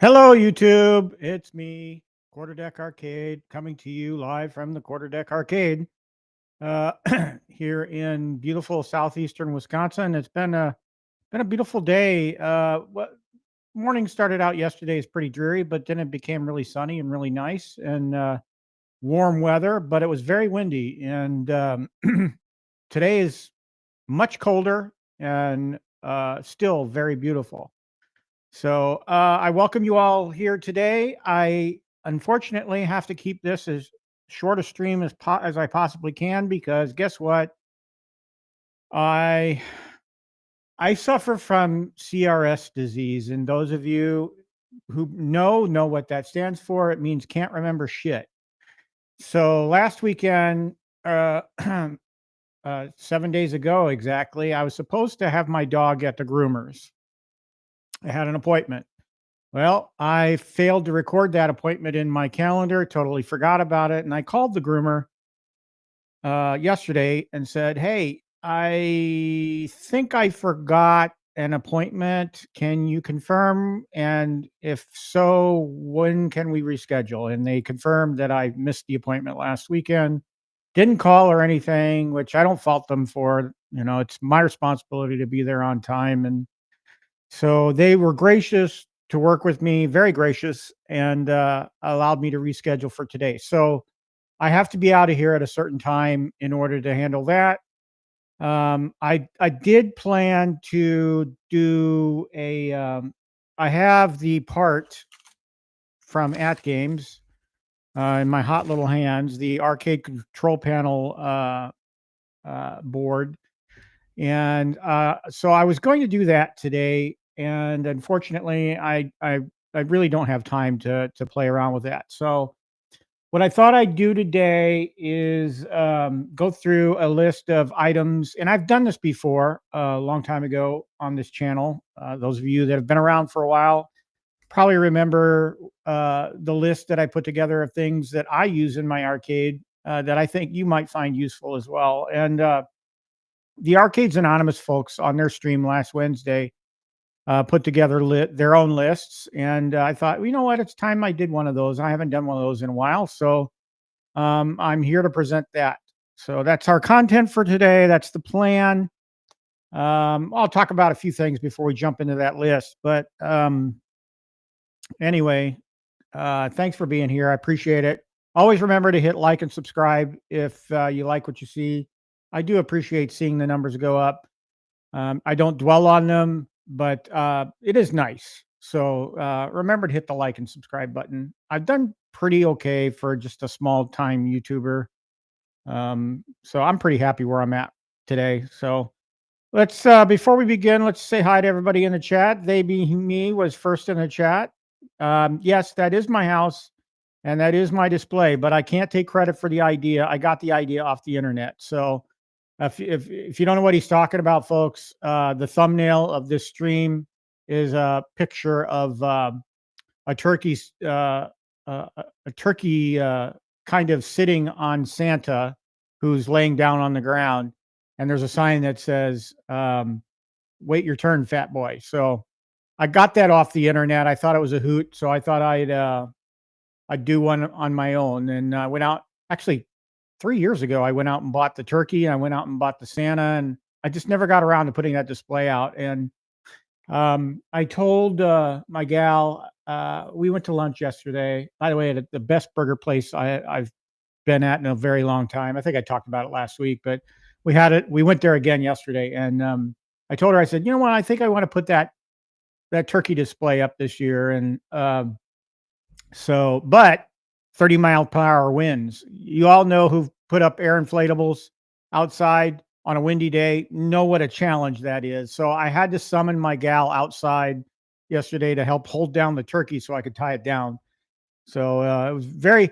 Hello, YouTube. It's me, Quarterdeck Arcade, coming to you live from the Quarterdeck Arcade uh, here in beautiful southeastern Wisconsin. It's been a beautiful day. What morning started out yesterday is pretty dreary, but then it became really sunny and really nice and warm weather. But it was very windy, and today is much colder and still very beautiful. So I welcome you all here today. I unfortunately have to keep this as short a stream as I possibly can, because guess what? I suffer from CRS disease, and those of you who know what that stands for. It means can't remember shit. So last weekend, 7 days ago exactly, I was supposed to have my dog at the groomers. I had an appointment. Well, I failed to record that appointment in my calendar, totally forgot about it. And I called the groomer yesterday and said, hey, I think I forgot an appointment. Can you confirm? And if so, when can we reschedule? And they confirmed that I missed the appointment last weekend. Didn't call or anything, which I don't fault them for. You know, it's my responsibility to be there on time. And so they were gracious to work with me, very gracious, and allowed me to reschedule for today. So I have to be out of here at a certain time in order to handle that. I did plan to do a. I have the part from At Games in my hot little hands, the arcade control panel board, and so I was going to do that today. And unfortunately, I really don't have time to play around with that. So what I thought I'd do today is go through a list of items, and I've done this before a long time ago on this channel. Those of you that have been around for a while probably remember the list that I put together of things that I use in my arcade that I think you might find useful as well. And the Arcades Anonymous folks on their stream last Wednesday put together their own lists. And I thought, well, you know what? It's time I did one of those. I haven't done one of those in a while. So I'm here to present that. So that's our content for today. That's the plan. I'll talk about a few things before we jump into that list. But anyway, thanks for being here. I appreciate it. Always remember to hit like and subscribe if you like what you see. I do appreciate seeing the numbers go up. I don't dwell on them, but it is nice. So remember to hit the like and subscribe button. I've done pretty okay for just a small time YouTuber. So I'm pretty happy where I'm at today. So let's, before we begin, let's say hi to everybody in the chat. They Be Me was first in the chat. Yes, that is my house and that is my display, but I can't take credit for the idea. I got the idea off the internet. So if you don't know what he's talking about, folks, the thumbnail of this stream is a picture of a turkey kind of sitting on Santa, who's laying down on the ground, and there's a sign that says, "Wait your turn, fat boy." So I got that off the internet. I thought it was a hoot, so I thought I'd do one on my own, and I went out actually. 3 years ago, I went out and bought the turkey. I went out and bought the Santa, and I just never got around to putting that display out. And I told my gal, we went to lunch yesterday. By the way, at the best burger place I've been at in a very long time. I think I talked about it last week, but we went there again yesterday. And I told her, I said, you know what? I think I want to put that turkey display up this year. And but 30-mile-per-hour winds. You all know who've put up air inflatables outside on a windy day, know what a challenge that is. So I had to summon my gal outside yesterday to help hold down the turkey so I could tie it down. So it was very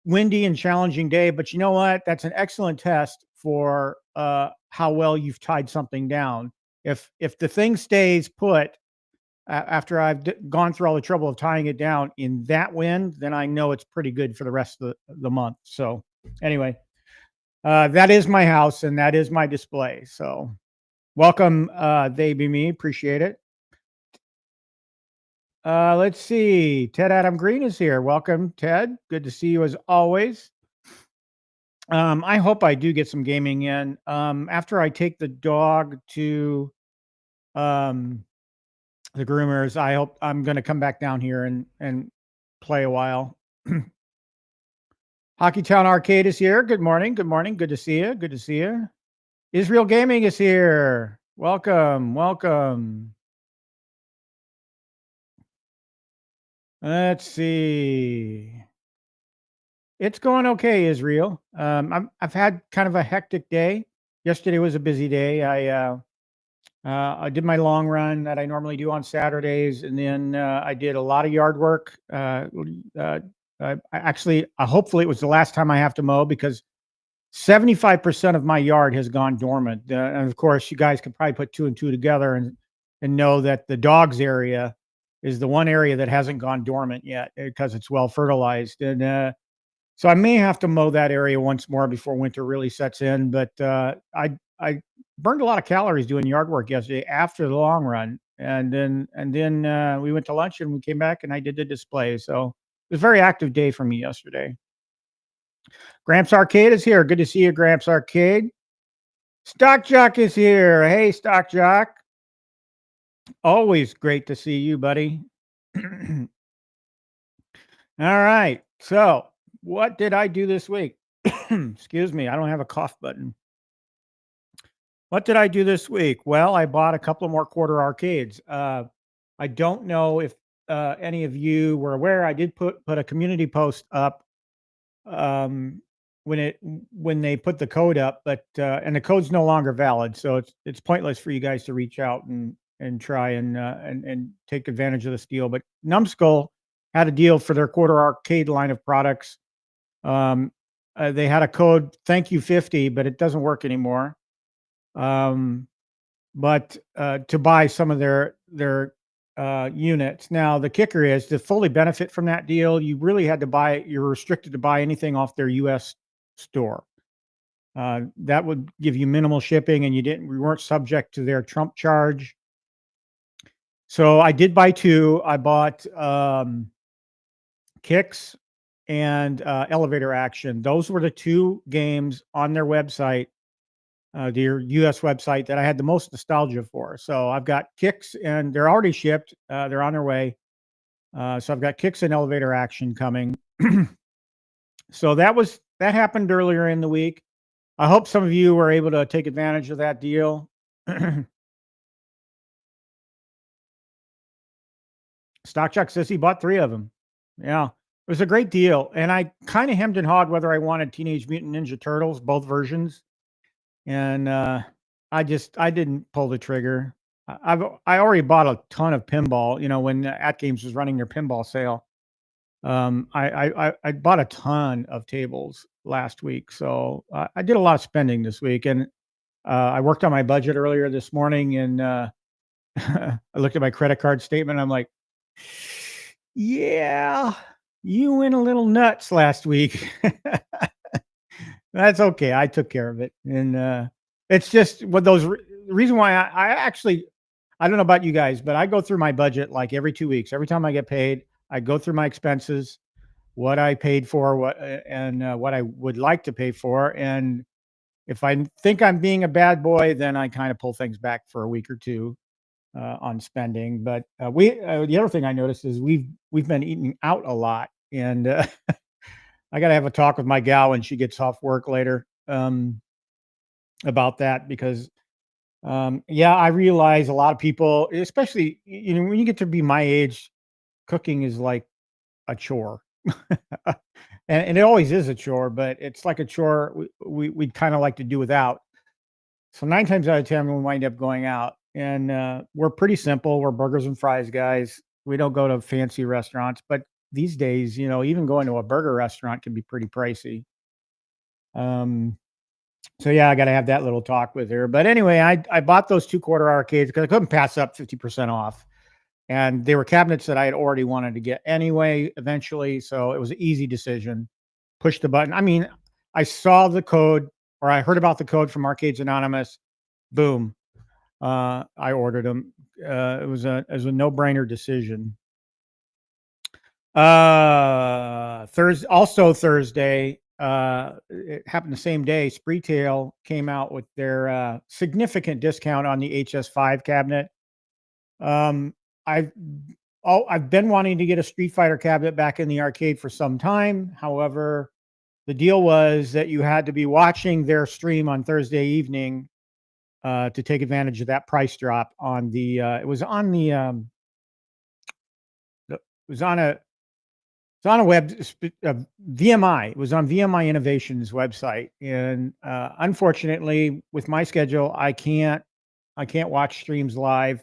windy and challenging day. But you know what? That's an excellent test for how well you've tied something down. If the thing stays put after I've gone through all the trouble of tying it down in that wind, then I know it's pretty good for the rest of the month. So anyway, that is my house and that is my display. So welcome, They Be Me. Appreciate it. Let's see. Ted Adam Green is here. Welcome, Ted. Good to see you as always. I hope I do get some gaming in. After I take the dog to the groomers, I hope I'm going to come back down here and play a while. Hockeytown Arcade is here. Good morning. Good morning. Good to see you. Good to see you. Israel Gaming is here. Welcome. Welcome. Let's see. It's going okay, Israel. I've had kind of a hectic day. Yesterday was a busy day. I did my long run that I normally do on Saturdays, and then I did a lot of yard work. Hopefully it was the last time I have to mow because 75% of my yard has gone dormant. And of course, you guys could probably put two and two together and know that the dogs area is the one area that hasn't gone dormant yet because it's well fertilized. And so I may have to mow that area once more before winter really sets in. But I burned a lot of calories doing yard work yesterday after the long run, and then we went to lunch and we came back and I did the display. So it was a very active day for me yesterday. Gramps Arcade is here. Good to see you, Gramps Arcade. Stock Jock is here. Hey, Stock Jock. Always great to see you, buddy. All right. So what did I do this week? Excuse me. I don't have a cough button. What did I do this week? Well, I bought a couple of more quarter arcades. I don't know if any of you were aware. I did put a community post up when they put the code up, but and the code's no longer valid, so it's pointless for you guys to reach out and try and take advantage of this deal. But Numbskull had a deal for their quarter arcade line of products. They had a code, thank you 50, but it doesn't work anymore. But to buy some of their units. Now, the kicker is to fully benefit from that deal, you really had to buy, you're restricted to buy anything off their US store. That would give you minimal shipping and we weren't subject to their Trump charge. So I did buy two. I bought Kicks and Elevator Action. Those were the two games on their website, their US website, that I had the most nostalgia for. So I've got Kicks and they're already shipped. They're on their way. So I've got Kicks and Elevator Action coming. So that happened earlier in the week. I hope some of you were able to take advantage of that deal. Stockchuck says he bought 3 of them. Yeah, it was a great deal. And I kind of hemmed and hawed whether I wanted Teenage Mutant Ninja Turtles, both versions. And I didn't pull the trigger. I already bought a ton of pinball, when At Games was running their pinball sale. I bought a ton of tables last week. So I did a lot of spending this week. And I worked on my budget earlier this morning and I looked at my credit card statement. I'm like, yeah, you went a little nuts last week. That's okay. I took care of it. And it's just what the reason why I actually, I don't know about you guys, but I go through my budget like every 2 weeks. Every time I get paid, I go through my expenses, what I paid for, what I would like to pay for. And if I think I'm being a bad boy, then I kind of pull things back for a week or two. on spending. But the other thing I noticed is we've been eating out a lot, and I got to have a talk with my gal when she gets off work later about that because yeah, I realize a lot of people, especially when you get to be my age, cooking is like a chore. And it always is a chore, but it's like a chore we'd kind of like to do without. So 9 times out of 10, we wind up going out, and we're pretty simple. We're burgers and fries guys. We don't go to fancy restaurants, but these days, even going to a burger restaurant can be pretty pricey. Um, so yeah, I got to have that little talk with her. But anyway, I bought those 2-quarter arcades because I couldn't pass up 50% off. And they were cabinets that I had already wanted to get anyway, eventually. So it was an easy decision. Push the button. I mean, I saw the code, or I heard about the code from Arcades Anonymous. Boom. I ordered them. It was a no-brainer decision. Thursday, it happened the same day. Spreetail came out with their significant discount on the HS5 cabinet. I've been wanting to get a Street Fighter cabinet back in the arcade for some time. However, the deal was that you had to be watching their stream on Thursday evening to take advantage of that price drop on the. It was on a web VMI. It was on VMI Innovations website, and unfortunately, with my schedule, I can't watch streams live.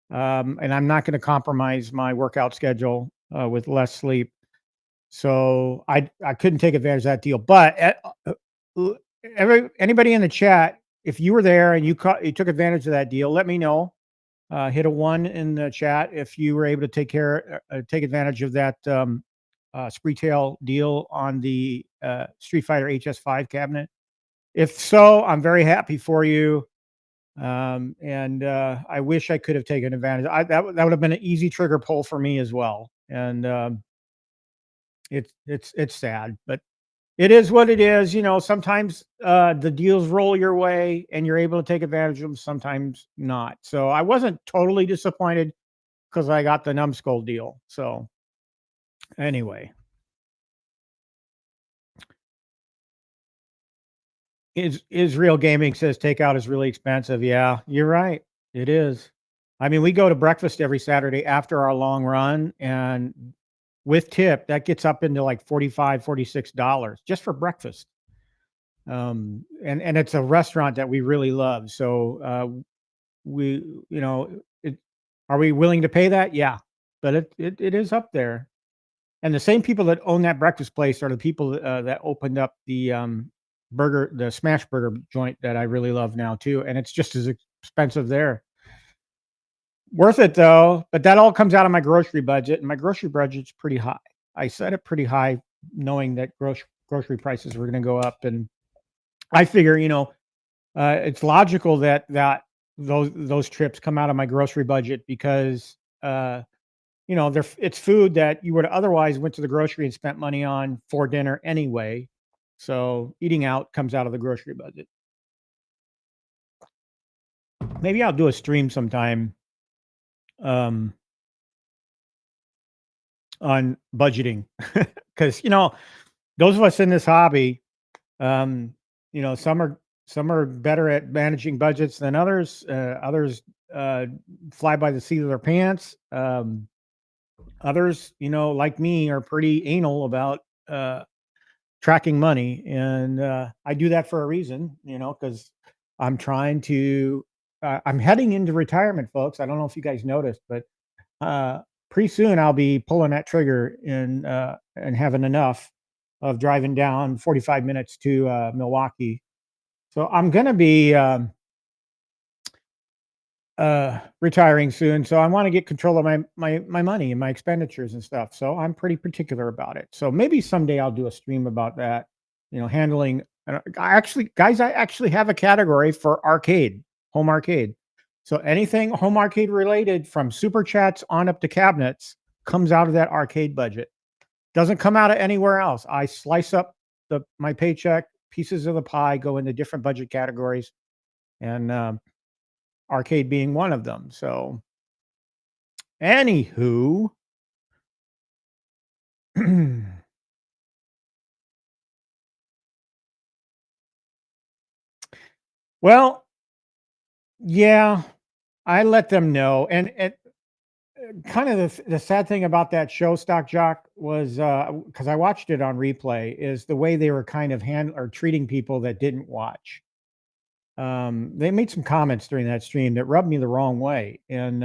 And I'm not going to compromise my workout schedule with less sleep. So I couldn't take advantage of that deal. But anybody in the chat, if you were there and you took advantage of that deal, let me know. Hit a 1 in the chat if you were able to take advantage of that Spreetail deal on the Street Fighter HS5 cabinet. If so, I'm very happy for you. And I wish I could have taken advantage. That would have been an easy trigger pull for me as well. And it's sad, but it is what it is. Sometimes the deals roll your way and you're able to take advantage of them, sometimes not. So I wasn't totally disappointed because I got the numbskull deal. So anyway. Israel Gaming says takeout is really expensive. Yeah, you're right. It is. I mean, we go to breakfast every Saturday after our long run, and with tip, that gets up into like $45, $46 just for breakfast. And it's a restaurant that we really love. So are we willing to pay that? Yeah, but it is up there. And the same people that own that breakfast place are the people that opened up the smash burger joint that I really love now too. And it's just as expensive there. Worth it though, but that all comes out of my grocery budget, and my grocery budget's pretty high. I set it pretty high knowing that grocery prices were going to go up. And I figure, it's logical that those trips come out of my grocery budget because, it's food that you would otherwise went to the grocery and spent money on for dinner anyway. So eating out comes out of the grocery budget. Maybe I'll do a stream sometime on budgeting because those of us in this hobby, some are better at managing budgets than others. Others fly by the seat of their pants. Others, like me, are pretty anal about tracking money, and I do that for a reason, because I'm trying to. I'm heading into retirement, folks. I don't know if you guys noticed, but pretty soon I'll be pulling that trigger and having enough of driving down 45 minutes to Milwaukee. So I'm going to be retiring soon. So I want to get control of my money and my expenditures and stuff. So I'm pretty particular about it. So maybe someday I'll do a stream about that, handling. I actually have a category for home arcade. So anything home arcade related, from super chats on up to cabinets, comes out of that arcade budget. Doesn't come out of anywhere else. I slice up my paycheck, pieces of the pie go into different budget categories, and arcade being one of them. So Anywho, well, yeah, I let them know, and kind of the sad thing about that show, Stock Jock, was because I watched it on replay, is the way they were kind of or treating people that didn't watch. They made some comments during that stream that rubbed me the wrong way, and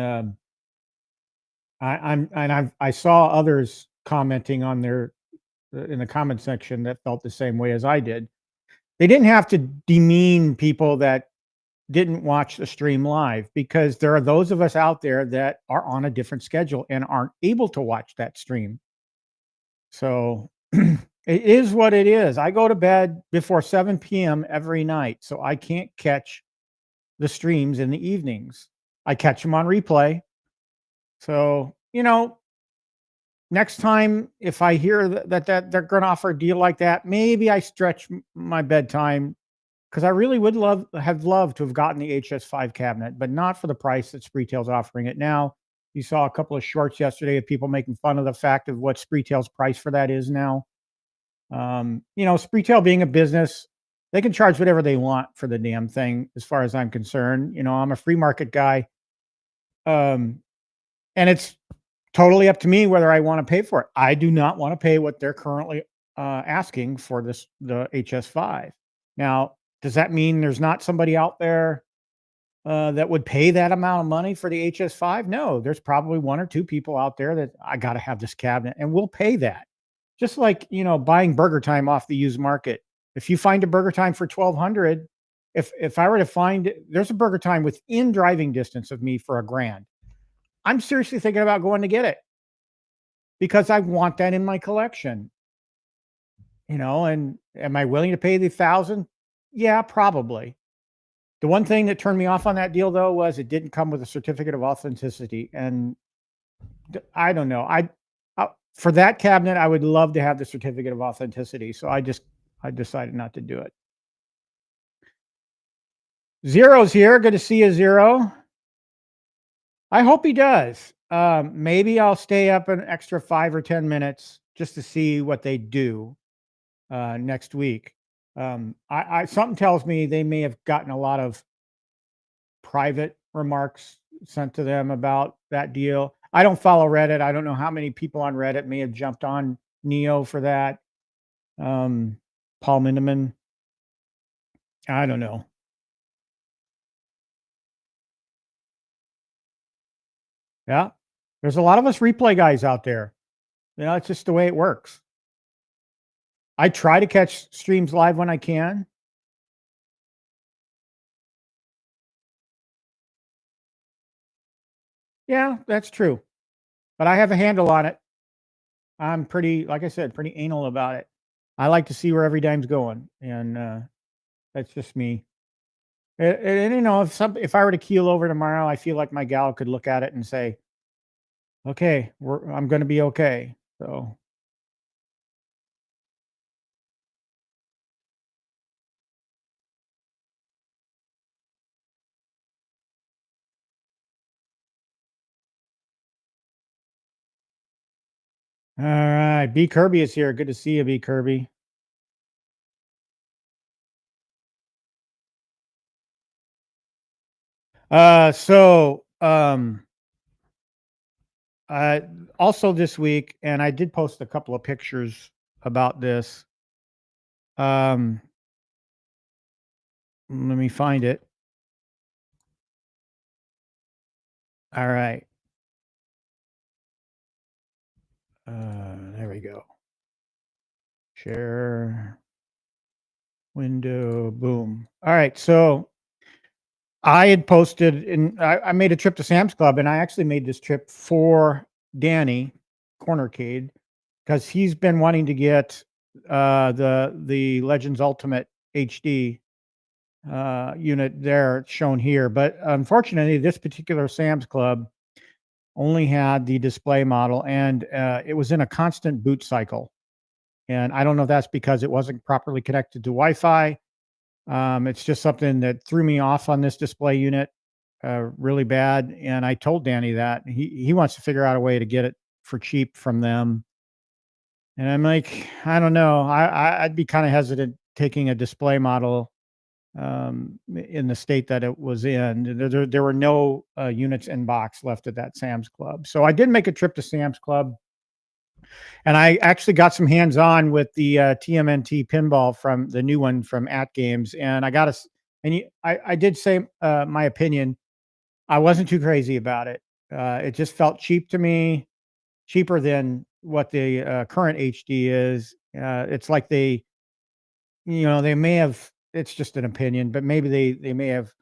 I saw others commenting on their in the comment section that felt the same way as I did. They didn't have to demean people that didn't watch the stream live, because there are those of us out there that are on a different schedule and aren't able to watch that stream. So it is what it is. I go to bed before 7 p.m. every night, so I can't catch the streams in the evenings. I catch them on replay. So, next time if I hear that they're going to offer a deal like that, maybe I stretch my bedtime, because I really would have loved to have gotten the HS5 cabinet, but not for the price that Spreetail's offering it now. You saw a couple of shorts yesterday of people making fun of the fact of what Spreetail's price for that is now. Spreetail being a business, they can charge whatever they want for the damn thing, as far as I'm concerned. I'm a free market guy. And it's totally up to me whether I want to pay for it. I do not want to pay what they're currently asking for the HS5. Now, does that mean there's not somebody out there that would pay that amount of money for the HS5? No, there's probably one or two people out there that I got to have this cabinet, and we'll pay that. Just like, buying Burger Time off the used market. If you find a Burger Time for $1,200, if I were to find, there's a Burger Time within driving distance of me for $1,000, I'm seriously thinking about going to get it, because I want that in my collection. And am I willing to pay the $1,000? Yeah, probably. The one thing that turned me off on that deal, though, was it didn't come with a certificate of authenticity. And I don't know. For that cabinet, I would love to have the certificate of authenticity. So I decided not to do it. Zero's here. Good to see you, Zero. I hope he does. Maybe I'll stay up an extra 5 or 10 minutes just to see what they do next week. Something tells me they may have gotten a lot of private remarks sent to them about that deal. I don't follow Reddit. I don't know how many people on Reddit may have jumped on Neo for that. Paul Mindeman. I don't know. Yeah. There's a lot of us replay guys out there. It's just the way it works. I try to catch streams live when I can. Yeah, that's true. But I have a handle on it. I'm pretty, like I said, pretty anal about it. I like to see where every dime's going. And that's just me. And if I were to keel over tomorrow, I feel like my gal could look at it and say, okay, I'm going to be okay. So. All right. B Kirby is here. Good to see you, B Kirby. Also this week, and I did post a couple of pictures about this. Let me find it. All right. There we go. Share window. Boom. All right. So I had posted, and I made a trip to Sam's Club, and I actually made this trip for Danny Cornercade, because he's been wanting to get the Legends Ultimate HD unit there shown here. But unfortunately, this particular Sam's Club only had the display model, and it was in a constant boot cycle. And I don't know if that's because it wasn't properly connected to Wi-Fi. It's just something that threw me off on this display unit. really bad, and I told Danny that. He wants to figure out a way to get it for cheap from them, and I'm like, I don't know. I'd be kind of hesitant taking a display model in the state that it was in. There were no units in box left at that Sam's Club, so I did make a trip to Sam's Club, and I actually got some hands on with the TMNT pinball from the new one from At Games, and I got a. I did say my opinion. I wasn't too crazy about it. It just felt cheap to me, cheaper than what the current HD is. It's like they may have. It's just an opinion, but maybe they may have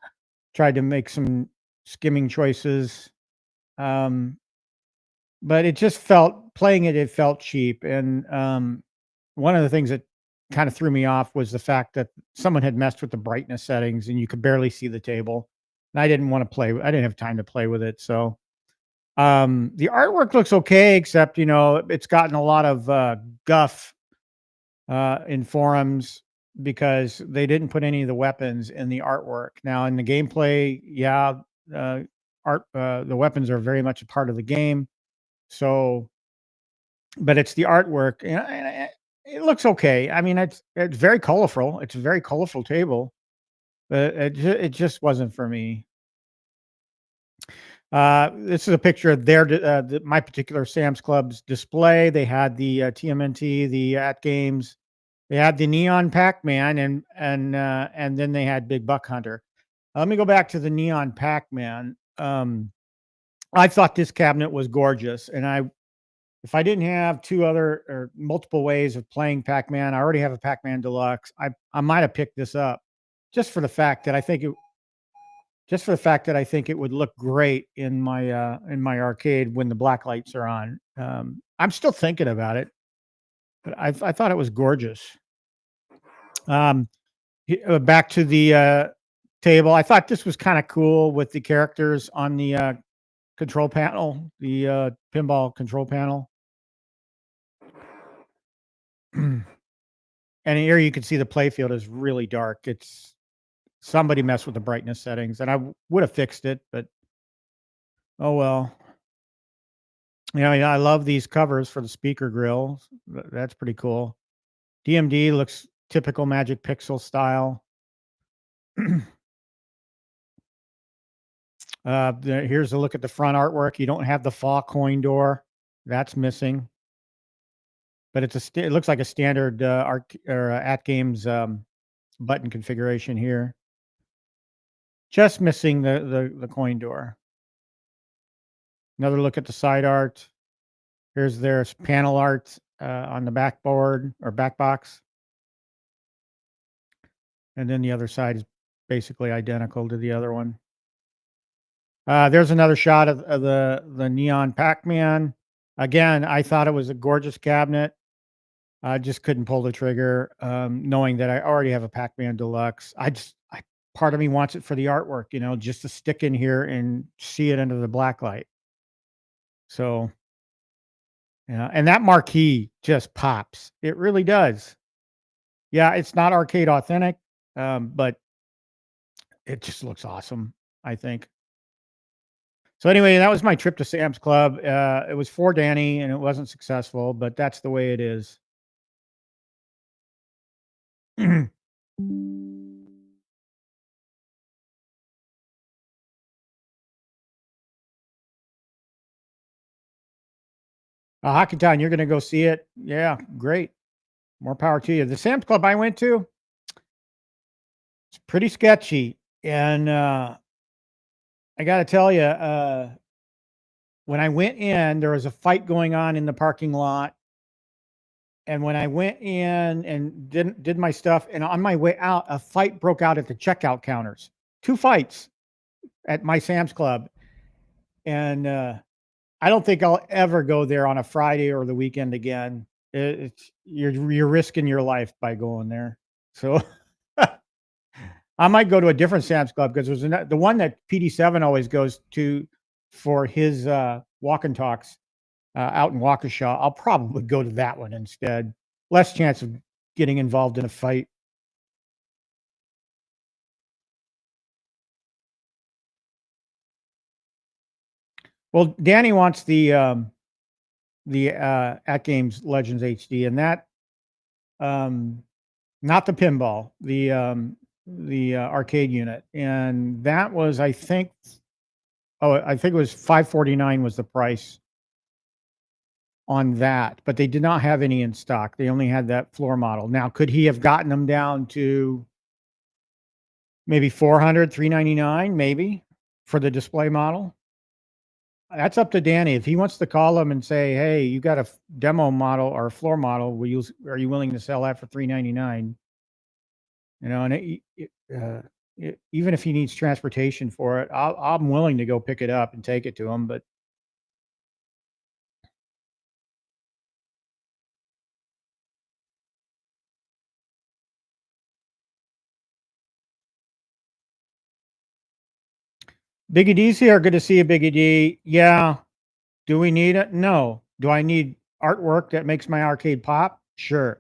tried to make some skimming choices. Um, but it just felt playing it. It felt cheap, and one of the things that kind of threw me off was the fact that someone had messed with the brightness settings, and you could barely see the table. And I didn't want to play. I didn't have time to play with it, so the artwork looks okay, except, it's gotten a lot of guff in forums because they didn't put any of the weapons in the artwork. Now, in the gameplay, yeah, uh, the weapons are very much a part of the game. So, but it's the artwork, and it looks okay. I mean, it's very colorful. It's a very colorful table, but it just wasn't for me. This is a picture of my particular Sam's Club's display. They had the TMNT, the At Games, they had the Neon Pac-Man, and then they had Big Buck Hunter. Let me go back to the Neon Pac-Man. I thought this cabinet was gorgeous, and if I didn't have two other or multiple ways of playing Pac-Man, I already have a Pac-Man Deluxe. I might have picked this up just for the fact that I think it would look great in my arcade when the black lights are on. I'm still thinking about it, but I thought it was gorgeous. Back to the table. I thought this was kind of cool with the characters on the control panel, the pinball control panel. And here you can see the playfield is really dark. Somebody messed with the brightness settings, and I would have fixed it, but oh well. I love these covers for the speaker grill. That's pretty cool. DMD looks typical Magic Pixel style. Here's a look at the front artwork. You don't have the fall coin door. That's missing. But it looks like a standard At Games button configuration here. Just missing the coin door. Another look at the side art. Here's their panel art on the backboard or back box. And then the other side is basically identical to the other one. There's another shot of the Neon Pac-Man. Again, I thought it was a gorgeous cabinet. I just couldn't pull the trigger, knowing that I already have a Pac-Man Deluxe. Part of me wants it for the artwork, just to stick in here and see it under the black light. So, yeah, and that marquee just pops. It really does. Yeah, it's not arcade authentic, but it just looks awesome, I think. So anyway, that was my trip to Sam's Club. It was for Danny, and it wasn't successful, but that's the way it is. Hockey Town, you're going to go see it? Yeah, great. More power to you. The Sam's Club I went to, it's pretty sketchy. And I got to tell you, when I went in, there was a fight going on in the parking lot. And when I went in and did my stuff, and on my way out, a fight broke out at the checkout counters. 2 fights at my Sam's Club. And I don't think I'll ever go there on a Friday or the weekend again. You're risking your life by going there. So I might go to a different Sam's Club, because there's the one that PD7 always goes to for his walk and talks out in Waukesha. I'll probably go to that one instead. Less chance of getting involved in a fight. Well, Danny wants the At Games Legends HD, and that not the pinball, the arcade unit, and that was, I think, I think it was $549 was the price on that, but they did not have any in stock. They only had that floor model. Now, could he have gotten them down to maybe 400, 399, maybe for the display model? That's up to Danny. If he wants to call him and say, "Hey, you got a demo model or a floor model, are you willing to sell that for 399?" You know, and even if he needs transportation for it, I'm willing to go pick it up and take it to him. But Biggie D's here. Good to see you, Biggie D. Yeah. Do we need it? No. Do I need artwork that makes my arcade pop? Sure.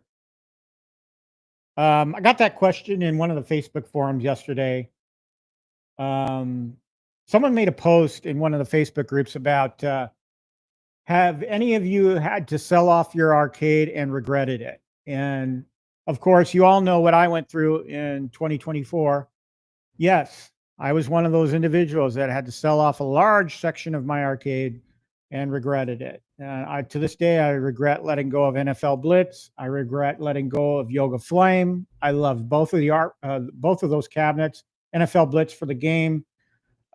I got that question in one of the Facebook forums yesterday. Someone made a post in one of the Facebook groups about have any of you had to sell off your arcade and regretted it? And of course, you all know what I went through in 2024. Yes, I was one of those individuals that had to sell off a large section of my arcade and regretted it. To this day, I regret letting go of NFL Blitz. I regret letting go of Yoga Flame. I love both of both of those cabinets. NFL Blitz for the game,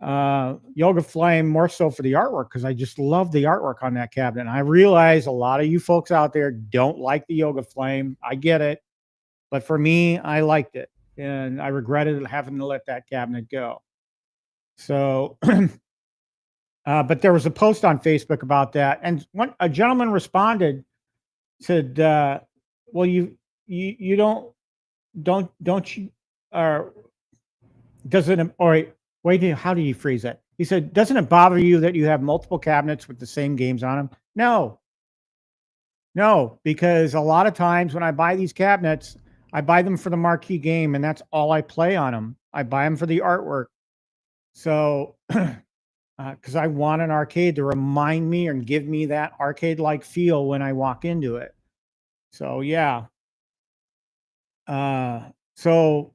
Yoga Flame more so for the artwork, because I just love the artwork on that cabinet. And I realize a lot of you folks out there don't like the Yoga Flame. I get it, but for me, I liked it, and I regretted having to let that cabinet go. So, but there was a post on Facebook about that, and a gentleman responded, said, "Well, you don't you, does it, or wait, how do you phrase that?" He said, "Doesn't it bother you that you have multiple cabinets with the same games on them?" No, no, because a lot of times when I buy these cabinets, I buy them for the marquee game, and that's all I play on them. I buy them for the artwork. So, because I want an arcade to remind me and give me that arcade-like feel when I walk into it. So, yeah. So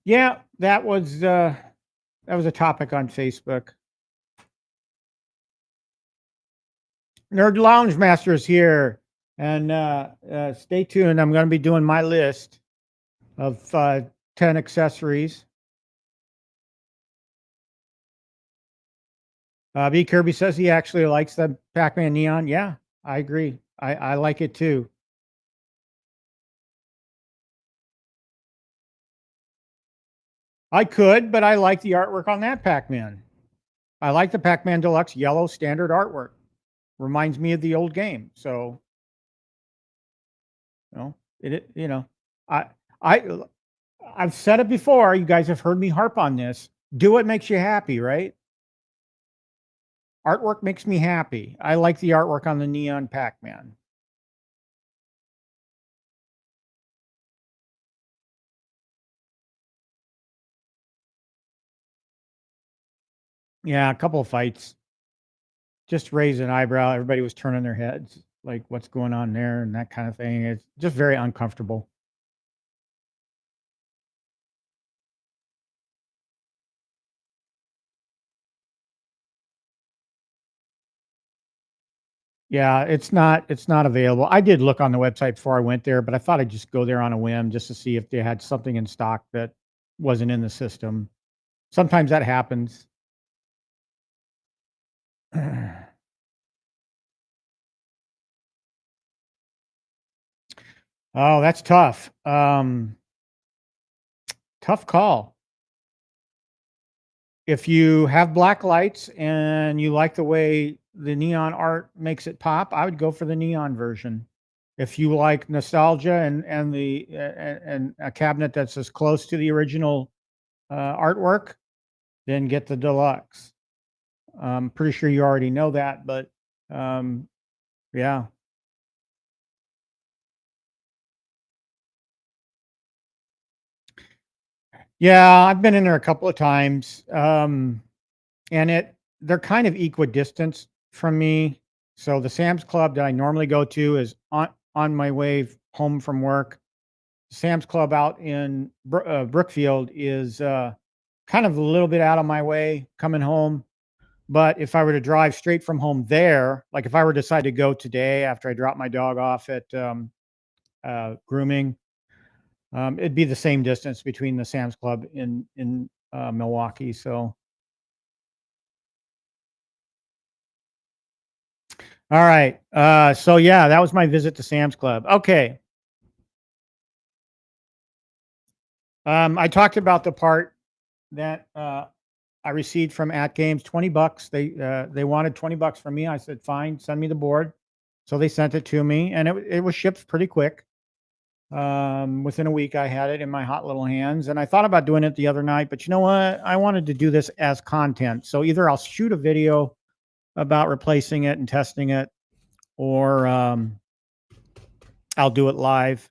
yeah, that was a topic on Facebook. Nerd Lounge Master is here, and stay tuned. I'm going to be doing my list of 10 accessories. B. Kirby says he actually likes the Pac-Man Neon. Yeah, I agree. I like it too. I could, but I like the artwork on that Pac-Man. I like the Pac-Man Deluxe yellow standard artwork. Reminds me of the old game. So, you know, I I I've said it before. You guys have heard me harp on this. Do what makes you happy, right? Artwork makes me happy. I like the artwork on the Neon Pac-Man. Yeah, a couple of fights. Just raised an eyebrow. Everybody was turning their heads, like, what's going on there, and that kind of thing. It's just very uncomfortable. Yeah, it's not available. I did look on the website before I went there, but I thought I'd just go there on a whim just to see if they had something in stock that wasn't in the system. Sometimes that happens. Oh, that's tough. Tough call. If you have black lights and you like the way the neon art makes it pop, I would go for the neon version. If you like nostalgia and a cabinet that's as close to the original artwork, then get the deluxe. I'm pretty sure you already know that, but yeah. Yeah, I've been in there a couple of times. And they're kind of equidistant from me. So the Sam's Club that I normally go to is on my way home from work. Sam's Club out in Brookfield is kind of a little bit out of my way coming home. But if I were to drive straight from home there, like if I were to decide to go today after I drop my dog off at grooming, it'd be the same distance between the Sam's Club in Milwaukee. So, all right. So yeah, that was my visit to Sam's Club. Okay. I talked about the part that I received from At Games, $20. They wanted $20 from me. I said, fine, send me the board. So they sent it to me, and it was shipped pretty quick. Within a week, I had it in my hot little hands, and I thought about doing it the other night, but you know what? I wanted to do this as content. So either I'll shoot a video about replacing it and testing it, or I'll do it live.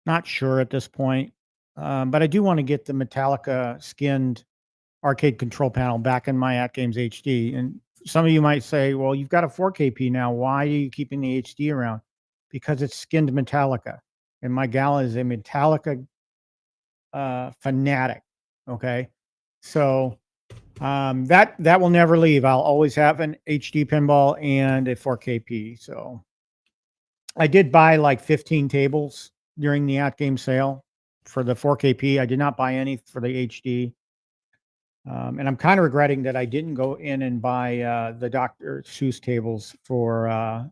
Not sure at this point, but I do want to get the Metallica skinned arcade control panel back in my At Games HD. And some of you might say, well, you've got a 4KP now. Why are you keeping the HD around? Because it's skinned Metallica. And my gal is a Metallica fanatic. Okay. So that will never leave. I'll always have an HD pinball and a 4KP. So I did buy like 15 tables during the At Game sale for the 4KP. I did not buy any for the HD. And I'm kind of regretting that I didn't go in and buy the Dr. Seuss tables for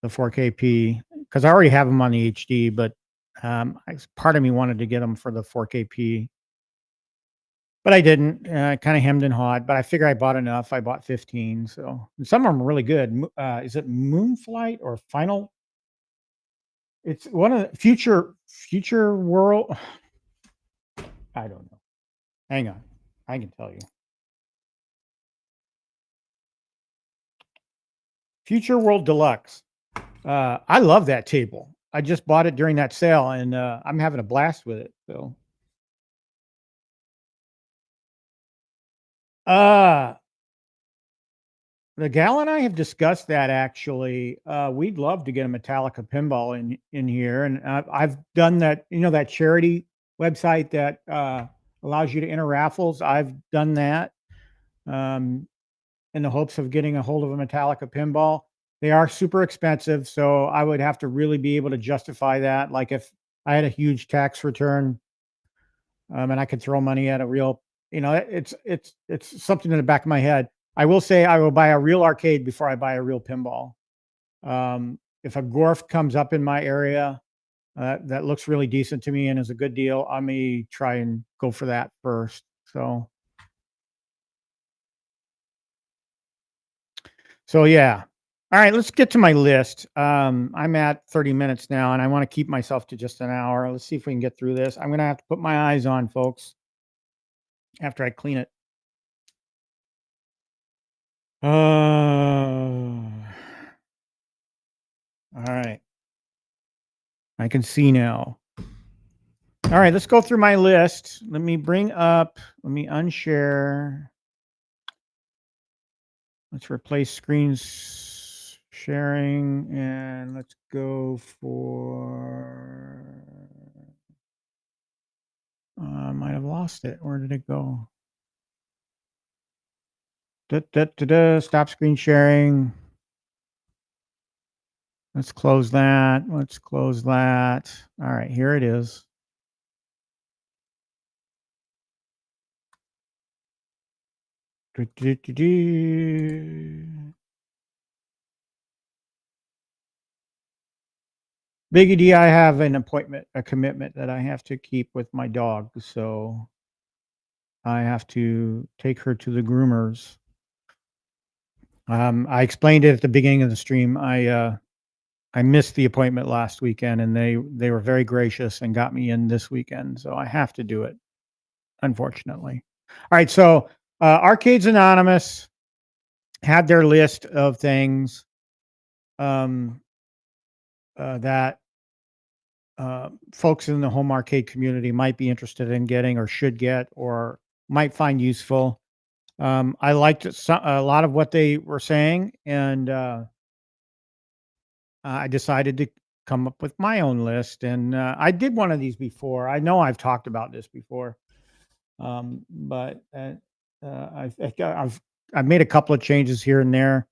the 4KP, because I already have them on the HD, but part of me wanted to get them for the 4KP. But I didn't. Kind of hemmed and hawed, but I figure I bought enough. I bought 15. So some of them are really good. Is it Moonflight or Final? It's one of the future world. I don't know. Hang on. I can tell you. Future World Deluxe. I love that table. I just bought it during that sale, and I'm having a blast with it. So, the gal and I have discussed that actually. We'd love to get a Metallica pinball in here, and I've done that. You know, that charity website that allows you to enter raffles. I've done that in the hopes of getting a hold of a Metallica pinball. They are super expensive, so I would have to really be able to justify that. Like if I had a huge tax return, and I could throw money at a real, it's something in the back of my head. I will say I will buy a real arcade before I buy a real pinball. If a Gorf comes up in my area that looks really decent to me and is a good deal, I may try and go for that first. So yeah. All right, let's get to my list. I'm at 30 minutes now, and I want to keep myself to just an hour. Let's see if we can get through this. I'm going to have to put my eyes on, folks, after I clean it. All right. I can see now. All right, let's go through my list. Let me unshare. Let's replace screens sharing, and let's go for, I might have lost it. Where did it go? Stop screen sharing. Let's close that. All right, here it is. Biggie D, I have a commitment that I have to keep with my dog. So I have to take her to the groomers. I explained it at the beginning of the stream. I missed the appointment last weekend, and they were very gracious and got me in this weekend. So I have to do it, unfortunately. All right. So Arcades Anonymous had their list of things that folks in the home arcade community might be interested in getting or should get or might find useful. I liked a lot of what they were saying, and I decided to come up with my own list. And I did one of these before. I know I've talked about this before, but I've made a couple of changes here and there.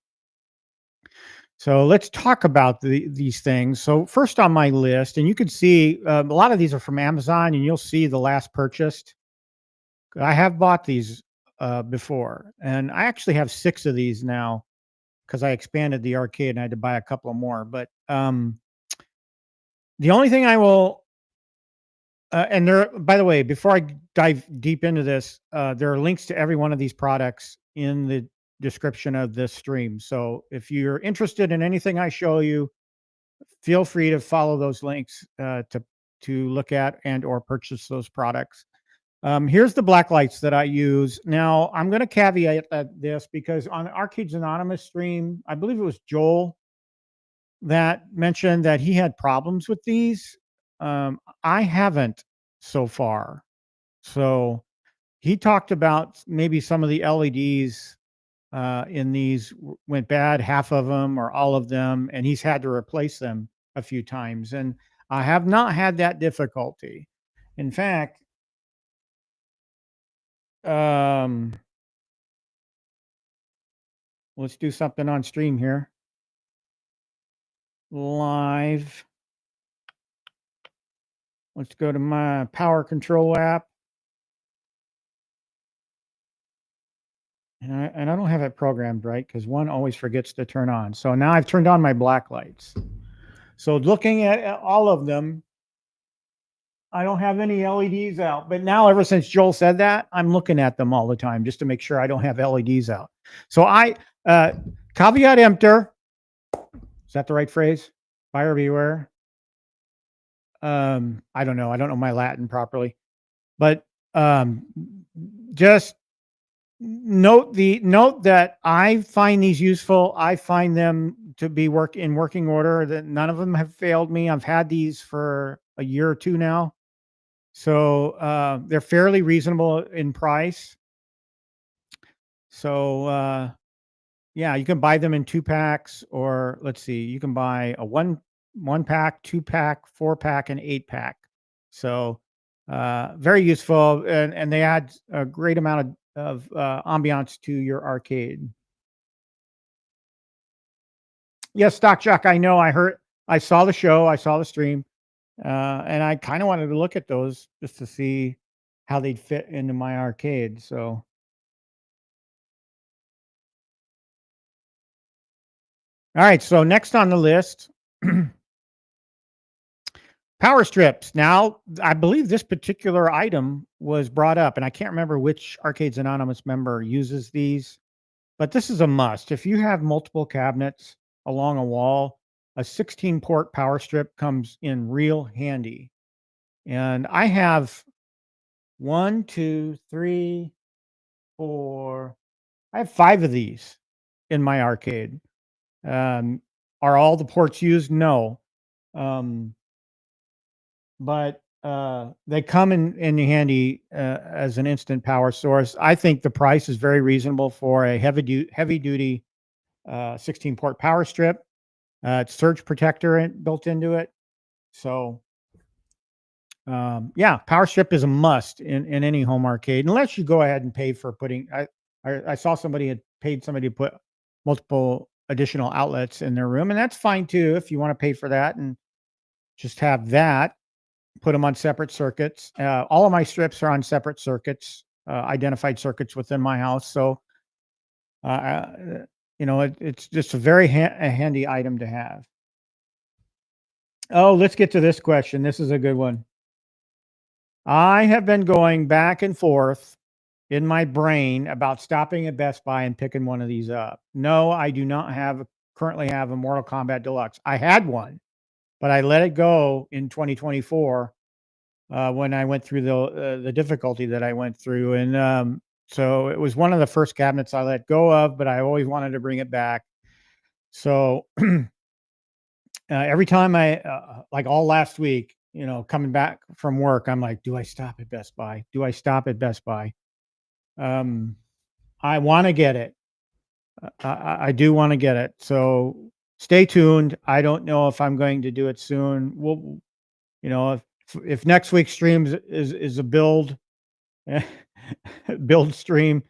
So let's talk about these things. So first on my list, and you can see a lot of these are from Amazon, and you'll see the last purchased. I have bought these before, and I actually have 6 of these now because I expanded the arcade and I had to buy a couple of more. But the only thing I will, and there, by the way, before I dive deep into this, there are links to every one of these products in the description of this stream. So if you're interested in anything I show you, feel free to follow those links to look at and or purchase those products. Here's the black lights that I use. Now, I'm going to caveat this because on the Arcades Anonymous stream, I believe it was Joel that mentioned that he had problems with these. I haven't so far. So he talked about maybe some of the LEDs in these went bad, half of them or all of them, and he's had to replace them a few times. And I have not had that difficulty. In fact, let's do something on stream here. Live. Let's go to my power control app. And I don't have it programmed right because one always forgets to turn on. So now I've turned on my black lights. So looking at all of them, I don't have any LEDs out. But now, ever since Joel said that, I'm looking at them all the time just to make sure I don't have LEDs out. So caveat emptor. Is that the right phrase? Buyer beware. I don't know. I don't know my Latin properly. But just note that I find these useful. I find them to be in working order. That none of them have failed me. I've had these for a year or two now, so they're fairly reasonable in price. So yeah, you can buy them in 2-packs, or let's see, you can buy a one pack, 2-pack, 4-pack, and 8-pack. So very useful, and they add a great amount of ambiance to your arcade. Yes, Stock Jock, I know. I saw the show, I saw the stream, and I kind of wanted to look at those just to see how they'd fit into my arcade. So all right, so next on the list, power strips. Now, I believe this particular item was brought up, and I can't remember which Arcades Anonymous member uses these, but this is a must. If you have multiple cabinets along a wall, a 16-port power strip comes in real handy. And I have 1, 2, 3, 4. I have 5 of these in my arcade. Are all the ports used? No. But they come in handy as an instant power source. I think the price is very reasonable for a heavy duty 16-port power strip. It's surge protector built into it. So yeah, power strip is a must in any home arcade, unless you go ahead and pay for putting. I saw somebody had paid somebody to put multiple additional outlets in their room, and that's fine too if you want to pay for that and just have that. Put them on separate circuits. All of my strips are on separate circuits, identified circuits within my house. So, it's just a very handy item to have. Oh, let's get to this question. This is a good one. I have been going back and forth in my brain about stopping at Best Buy and picking one of these up. No, I do not currently have a Mortal Kombat Deluxe. I had one, but I let it go in 2024 when I went through the difficulty that I went through. And so it was one of the first cabinets I let go of, but I always wanted to bring it back. So every time like all last week, coming back from work, I'm like, do I stop at Best Buy? Do I stop at Best Buy? I want to get it. I do want to get it. So stay tuned. I don't know if I'm going to do it soon. We'll, if next week's stream is a build build stream,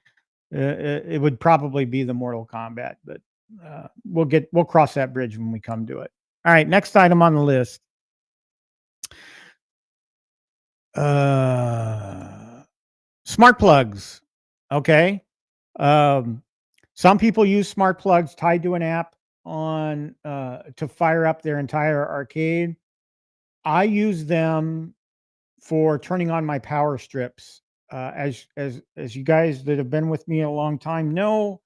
it would probably be the Mortal Kombat, but we'll cross that bridge when we come to it. All right, next item on the list. Smart plugs. Okay. Some people use smart plugs tied to an app on to fire up their entire arcade. I use them for turning on my power strips. As you guys that have been with me a long time know,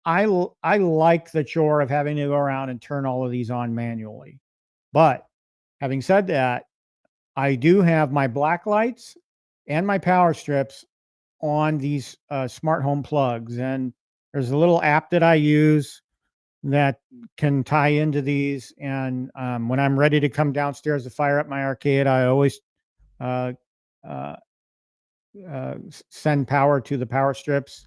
I like the chore of having to go around and turn all of these on manually. But having said that, I do have my black lights and my power strips on these smart home plugs, and there's a little app that I use that can tie into these. And when I'm ready to come downstairs to fire up my arcade, I always uh, uh, send power to the power strips,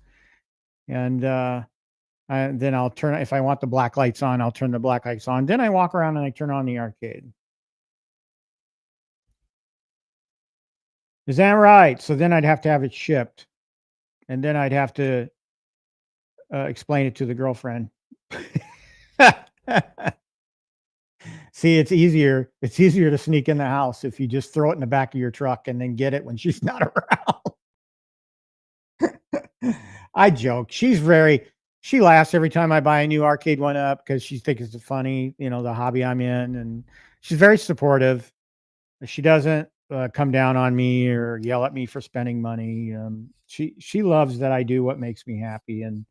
and then I'll turn, if I want the black lights on, I'll turn the black lights on. Then I walk around and I turn on the arcade. Is that right? So then I'd have to have it shipped, and then I'd have to explain it to the girlfriend. See, it's easier. It's easier to sneak in the house if you just throw it in the back of your truck and then get it when she's not around. I joke. She laughs every time I buy a new arcade one up because she thinks it's funny, the hobby I'm in, and she's very supportive. She doesn't come down on me or yell at me for spending money. She loves that I do what makes me happy, and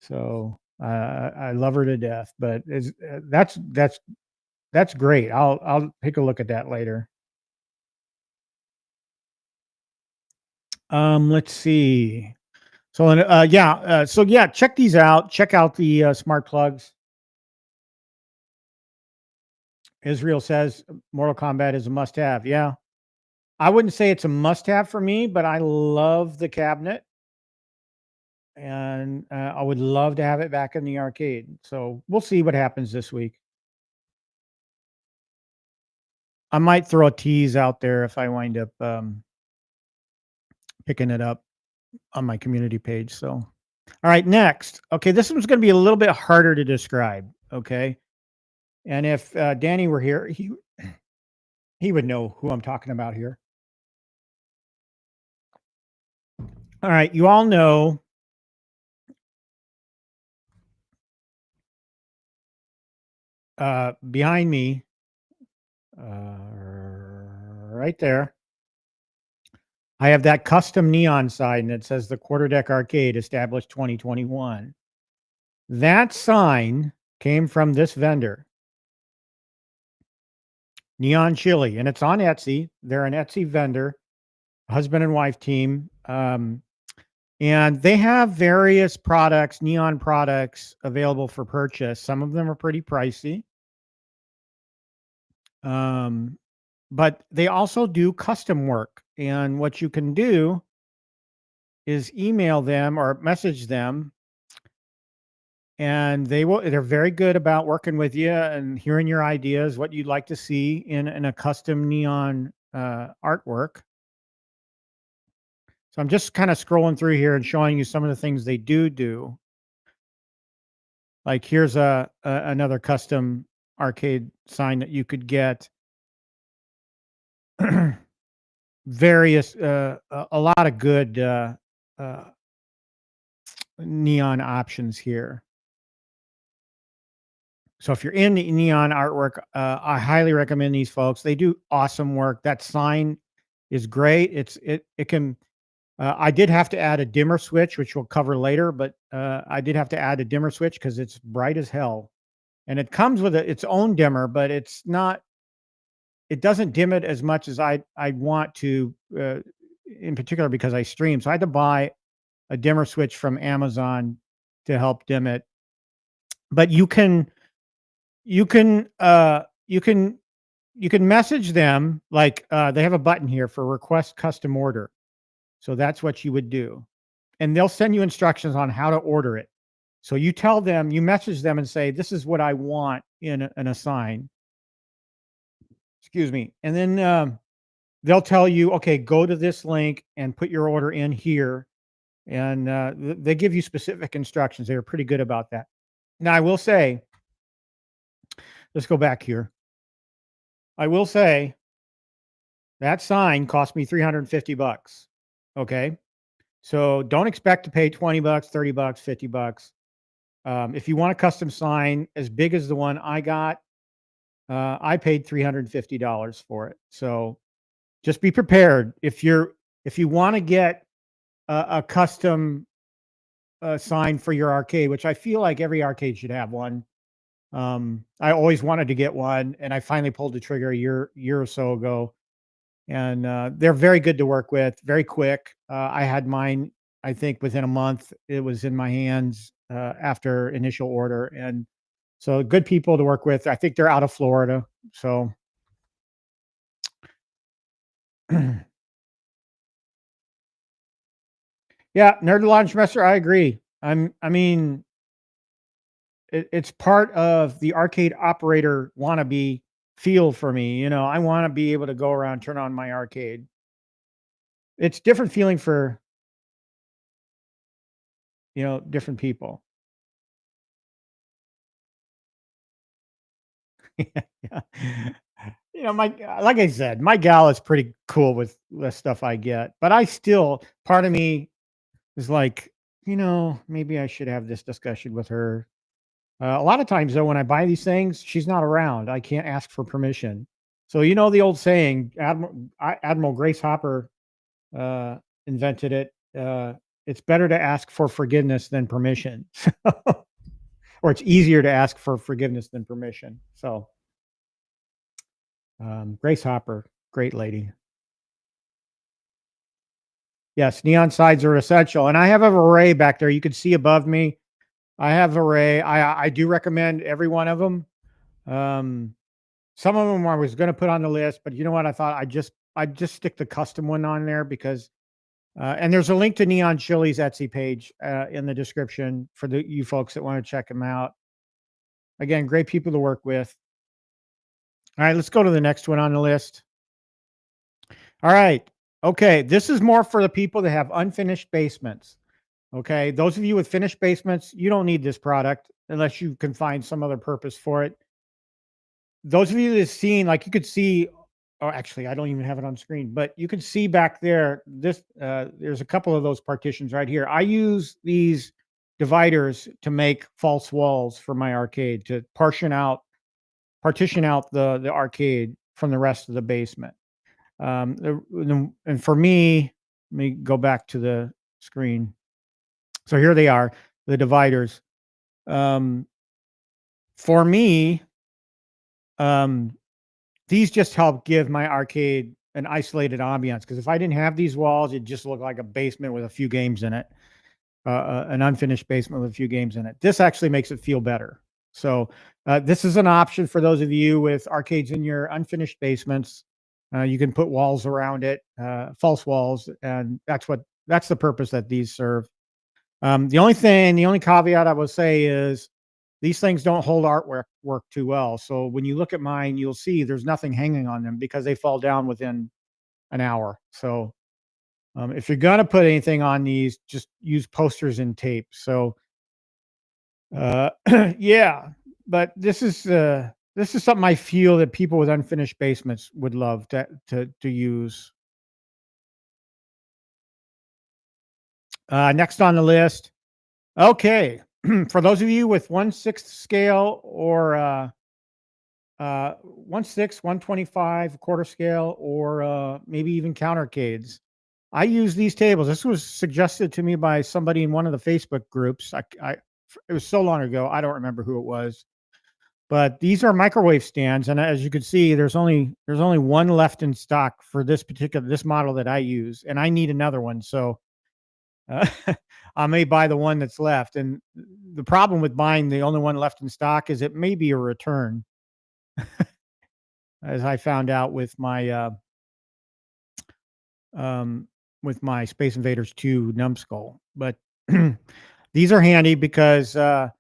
so I love her to death. But that's great. I'll take a look at that later. Let's see. So check these out. Check out the smart plugs. Israel says Mortal Kombat is a must-have. Yeah, I wouldn't say it's a must-have for me, but I love the cabinet, and I would love to have it back in the arcade. So we'll see what happens this week. I might throw a tease out there if I wind up picking it up on my community page. So, all right, next. Okay, this one's going to be a little bit harder to describe. Okay, and if Danny were here, he would know who I'm talking about here. All right, you all know behind me, right there, I have that custom neon sign that says the Quarterdeck Arcade established 2021. That sign came from this vendor, NeonChili, and it's on Etsy. They're an Etsy vendor, husband and wife team. And they have various products, neon products, available for purchase. Some of them are pretty pricey. But they also do custom work. And what you can do is email them or message them, and they're very good about working with you and hearing your ideas, what you'd like to see in a custom neon artwork. So I'm just kind of scrolling through here and showing you some of the things they do. Like here's another custom arcade sign that you could get. Various a lot of good neon options here. So if you're in the neon artwork, I highly recommend these folks. They do awesome work. That sign is great. It can. I did have to add a dimmer switch, which we'll cover later, but I did have to add a dimmer switch because it's bright as hell, and it comes with its own dimmer, but it's not. It doesn't dim it as much as I want to, in particular because I stream. So I had to buy a dimmer switch from Amazon to help dim it. But you can message them, like they have a button here for request custom order. So that's what you would do. and they'll send you instructions on how to order it. So you tell them, you message them and say, this is what I want in a sign. Excuse me. And then they'll tell you, okay, go to this link and put your order in here. And they give you specific instructions. They're pretty good about that. Now, I will say, let's go back here. I will say that sign cost me $350. Okay. So don't expect to pay 20 bucks, 30 bucks, 50 bucks. If you want a custom sign as big as the one I got, I paid $350 for it. So just be prepared. If you want to get a custom sign for your arcade, which I feel like every arcade should have one. I always wanted to get one, and I finally pulled the trigger a year or so ago. And they're very good to work with, very quick. I had mine, I think, within a month. It was in my hands after initial order, and so good people to work with. I think they're out of Florida, so. Yeah, Nerd Launch Master, I agree. I mean, it's part of the arcade operator wannabe feel for me. You know, I want to be able to go around, turn on my arcade. It's different feeling for, different people. Yeah. Like I said, my gal is pretty cool with the stuff I get, but part of me is like, maybe I should have this discussion with her. A lot of times, though, when I buy these things, she's not around. I can't ask for permission. So, the old saying, Admiral Grace Hopper invented it. It's better to ask for forgiveness than permission. Or it's easier to ask for forgiveness than permission. So, Grace Hopper, great lady. Yes, neon sides are essential. And I have an array back there. You can see above me. I have array. I do recommend every one of them. Some of them I was going to put on the list, but you know what? I thought I'd just stick the custom one on there because, and there's a link to NeonChili's Etsy page in the description for you folks that want to check them out. Again, great people to work with. All right, let's go to the next one on the list. All right. Okay, this is more for the people that have unfinished basements. Okay, those of you with finished basements, you don't need this product unless you can find some other purpose for it. Those of you that have seen, like you could see, or actually, I don't even have it on screen, but you can see back there, there's a couple of those partitions right here. I use these dividers to make false walls for my arcade to partition out the arcade from the rest of the basement. And for me, let me go back to the screen. So here they are, the dividers. For me, these just help give my arcade an isolated ambiance. Because if I didn't have these walls, it'd just look like a basement with a few games in it, an unfinished basement with a few games in it. This actually makes it feel better. So this is an option for those of you with arcades in your unfinished basements. You can put walls around it, false walls, and that's the purpose that these serve. The only caveat I would say is these things don't hold artwork too well. So when you look at mine, you'll see there's nothing hanging on them because they fall down within an hour. So if you're going to put anything on these, just use posters and tape. So yeah, but this is something I feel that people with unfinished basements would love to use. Next on the list. Okay. For those of you with 1/6 scale or 1/6, 1/25 quarter scale, or maybe even countercades, I use these tables. This was suggested to me by somebody in one of the Facebook groups. It was so long ago, I don't remember who it was. But these are microwave stands, and as you can see, there's only one left in stock for this model that I use, and I need another one. So I may buy the one that's left. And the problem with buying the only one left in stock is it may be a return, as I found out with my Space Invaders 2 numbskull. but these are handy because, and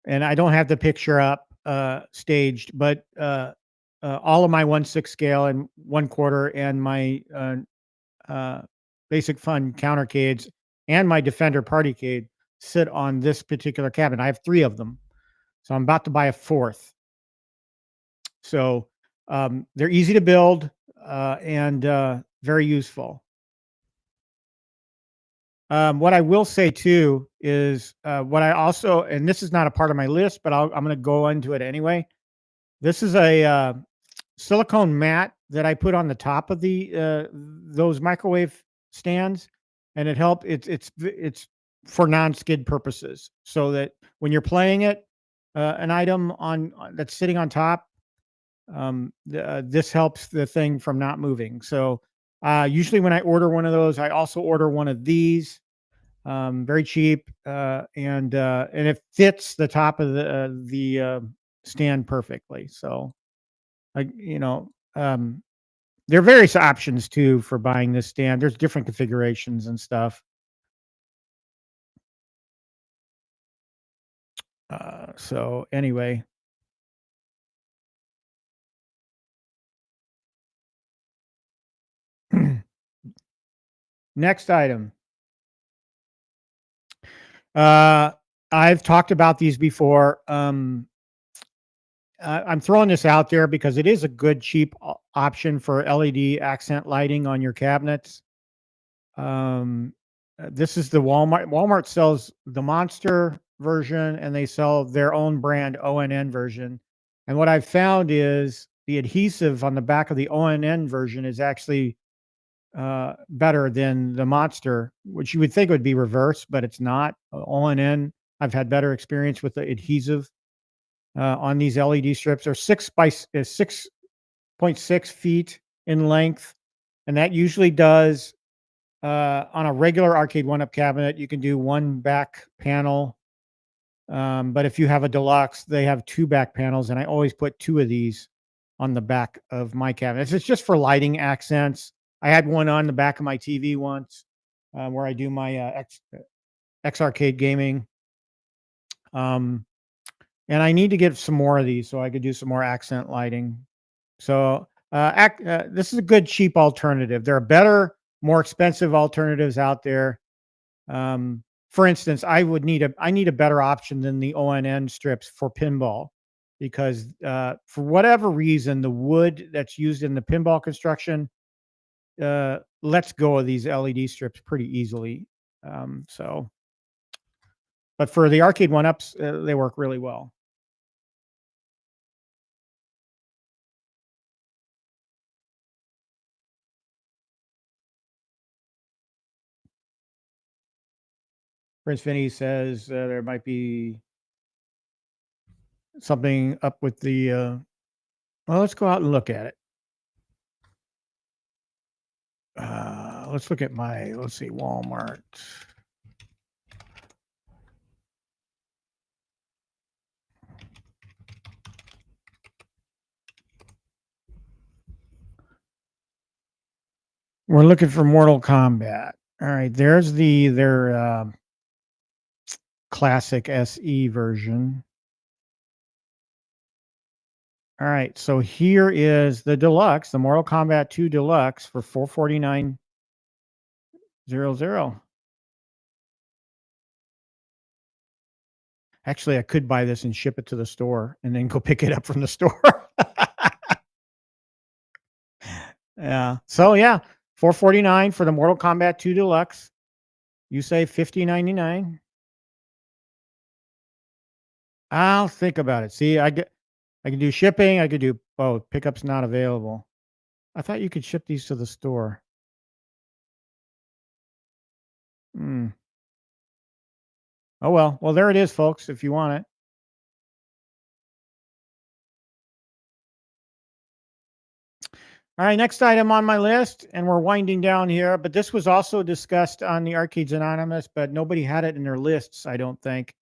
I don't have the picture up staged, but all of my 1/6 scale and 1/4 and my uh, basic fun countercades and my Defender Partycade sit on this particular cabinet. I have 3 of them, so I'm about to buy a 4th. So they're easy to build and very useful. What I will say too is what I also, and this is not a part of my list, but I'm going to go into it anyway. This is a silicone mat that I put on the top of the those microwave stands, and it's for non-skid purposes, so that when you're playing it, an item on that's sitting on top, this helps the thing from not moving. So usually when I order one of those, I also order one of these. Very cheap, and it fits the top of the stand perfectly. So, there are various options too for buying this stand. There's different configurations and stuff. So anyway, next item. I've talked about these before. I'm throwing this out there because it is a good, cheap option for LED accent lighting on your cabinets. This is the Walmart. Walmart sells the Monster version, and they sell their own brand ONN version. And what I've found is the adhesive on the back of the ONN version is actually better than the Monster, which you would think would be reversed, but it's not. ONN, I've had better experience with the adhesive on these LED strips. They're 6.6 feet in length, and that usually does on a regular arcade 1-up cabinet, you can do 1 back panel. But if you have a deluxe, they have 2 back panels, and I always put 2 of these on the back of my cabinets. It's just for lighting accents. I had one on the back of my TV once, where I do my X arcade gaming. And I need to get some more of these so I could do some more accent lighting. So this is a good cheap alternative. There are better, more expensive alternatives out there. For instance, I need a better option than the ONN strips for pinball, because for whatever reason, the wood that's used in the pinball construction lets go of these LED strips pretty easily. But for the arcade 1-ups, they work really well. Prince Vinny says there might be something up with the. Well, let's go out and look at it. Let's look at let's see, Walmart. We're looking for Mortal Kombat. All right, there's their classic SE version. All right, so here is the deluxe, the Mortal Kombat 2 Deluxe for $449.00. Actually, I could buy this and ship it to the store and then go pick it up from the store. Yeah. So yeah, $449 for the Mortal Kombat 2 Deluxe. You say $50.99. I'll think about it. See, I can do shipping. I could do both. Pickup's not available. I thought you could ship these to the store. Oh well. Well, there it is, folks, if you want it. All right, next item on my list, and we're winding down here, but this was also discussed on the Arcades Anonymous, but nobody had it in their lists, I don't think.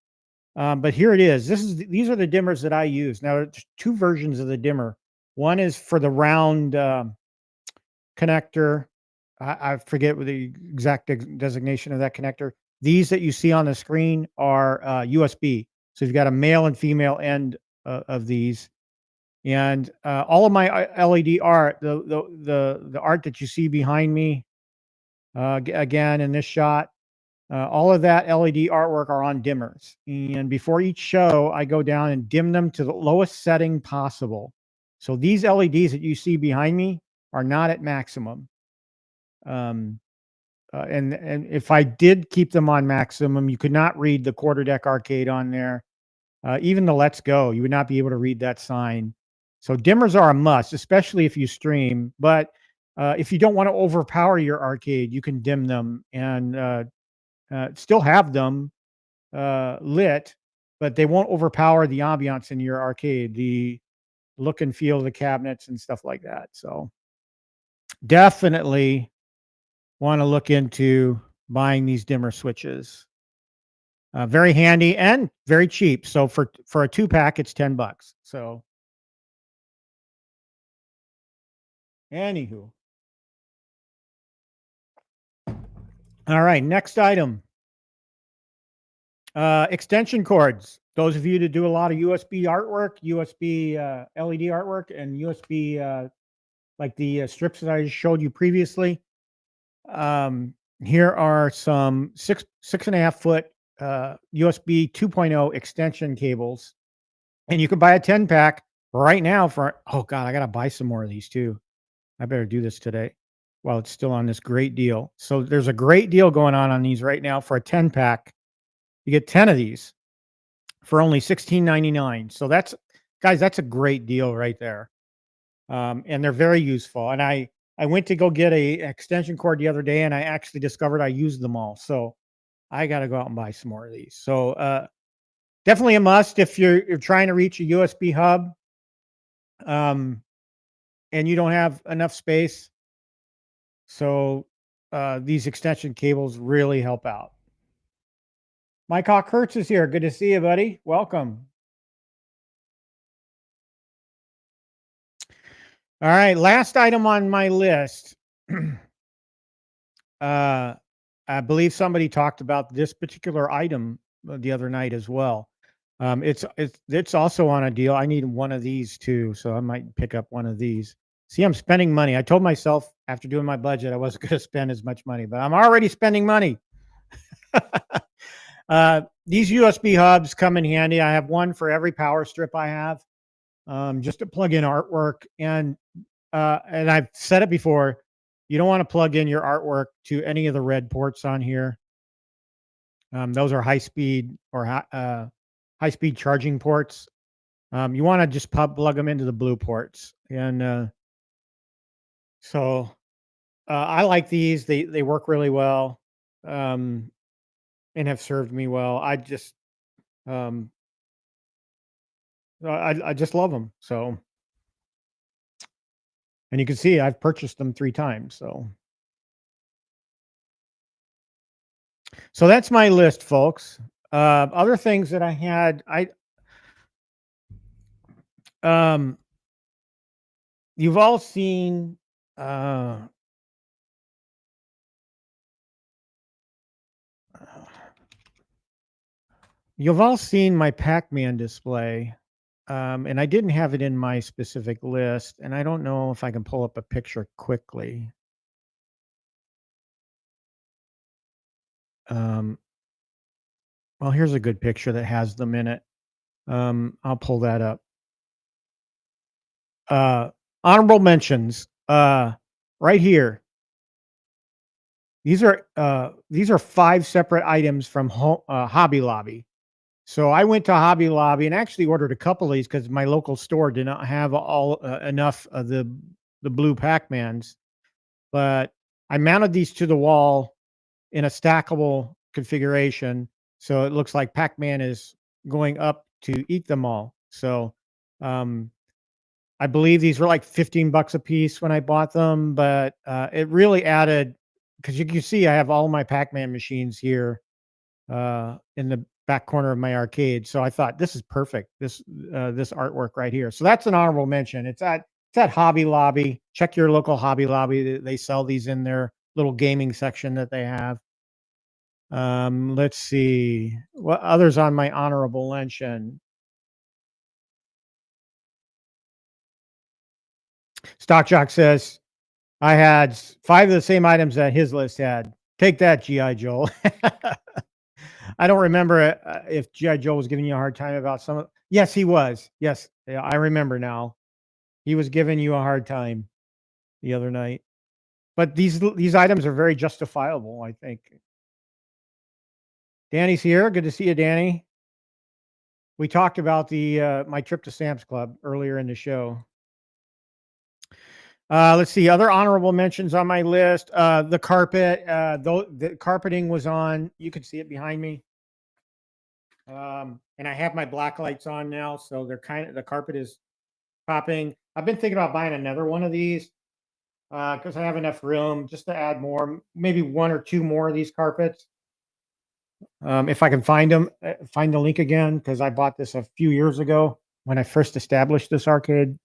But here it is. These are the dimmers that I use. Now, there's 2 versions of the dimmer. One is for the round connector. I forget what the exact designation of that connector. These that you see on the screen are USB. So you've got a male and female end of these. And all of my LED art, the art that you see behind me, again in this shot, all of that LED artwork are on dimmers. And before each show, I go down and dim them to the lowest setting possible. So these LEDs that you see behind me are not at maximum. And if I did keep them on maximum, you could not read the quarter deck arcade on there. Even the Let's Go, you would not be able to read that sign. So dimmers are a must, especially if you stream. But if you don't want to overpower your arcade, you can dim them and still have them lit, but they won't overpower the ambiance in your arcade, the look and feel of the cabinets and stuff like that. So definitely want to look into buying these dimmer switches. Very handy and very cheap. So for a 2-pack, it's $10. So anywho. All right, next item. Extension cords. Those of you that do a lot of USB artwork, USB LED artwork, and USB like the strips that I just showed you previously. Here are some 6.5 foot USB 2.0 extension cables, and you can buy a 10-pack right now for, oh God, I got to buy some more of these too. I better do this today while it's still on this great deal. So there's a great deal going on these right now for a 10-pack. You get 10 of these for only $16.99. So that's, guys, that's a great deal right there. And they're very useful. And I went to go get a extension cord the other day, and I actually discovered I used them all. So I got to go out and buy some more of these. So definitely a must if you're trying to reach a USB hub, and you don't have enough space. So these extension cables really help out. Mike Hawk Hertz is here. Good to see you, buddy. Welcome. All right, last item on my list. I believe somebody talked about this particular item the other night as well. It's also on a deal. I need one of these too, so I might pick up one of these. See, I'm spending money. I told myself after doing my budget I wasn't going to spend as much money, but I'm already spending money. These USB hubs come in handy. I have one for every power strip I have, just to plug in artwork. And I've said it before, you don't want to plug in your artwork to any of the red ports on here. Those are high-speed or high-speed charging ports. You want to just plug them into the blue ports. And so I like these. They work really well, and have served me well. I just love them. So, and you can see I've purchased them 3 times. So that's my list, folks. Other things that I had, you've all seen, my Pac-Man display. And I didn't have it in my specific list, and I don't know if I can pull up a picture quickly. Well, here's a good picture that has them in it. I'll pull that up. Honorable mentions, right here. These are 5 separate items from Hobby Lobby. So I went to Hobby Lobby and actually ordered a couple of these because my local store did not have all enough of the blue Pac-Mans. But I mounted these to the wall in a stackable configuration, so it looks like Pac-Man is going up to eat them all. So I believe these were like $15 a piece when I bought them, but it really added, because you can see I have all my Pac-Man machines here in the back corner of my arcade. So I thought this is perfect. This artwork right here. So that's an honorable mention. It's at Hobby Lobby. Check your local Hobby Lobby. They sell these in their little gaming section that they have. Let's see what others on my honorable mention. Stock Jock says I had 5 of the same items that his list had. Take that, GI Joe. I don't remember if GI Joe was giving you a hard time about some of. Yes, he was. Yes, yeah, I remember now. He was giving you a hard time the other night. But these items are very justifiable, I think. Danny's here. Good to see you, Danny. We talked about the my trip to Sam's Club earlier in the show. Let's see other honorable mentions on my list. The carpet, though the carpeting was on. You can see it behind me. And I have my black lights on now, so they're the carpet is popping. I've been thinking about buying another one of these because I have enough room just to add more, maybe 1 or 2 more of these carpets. If I can find them, find the link again, because I bought this a few years ago when I first established this arcade.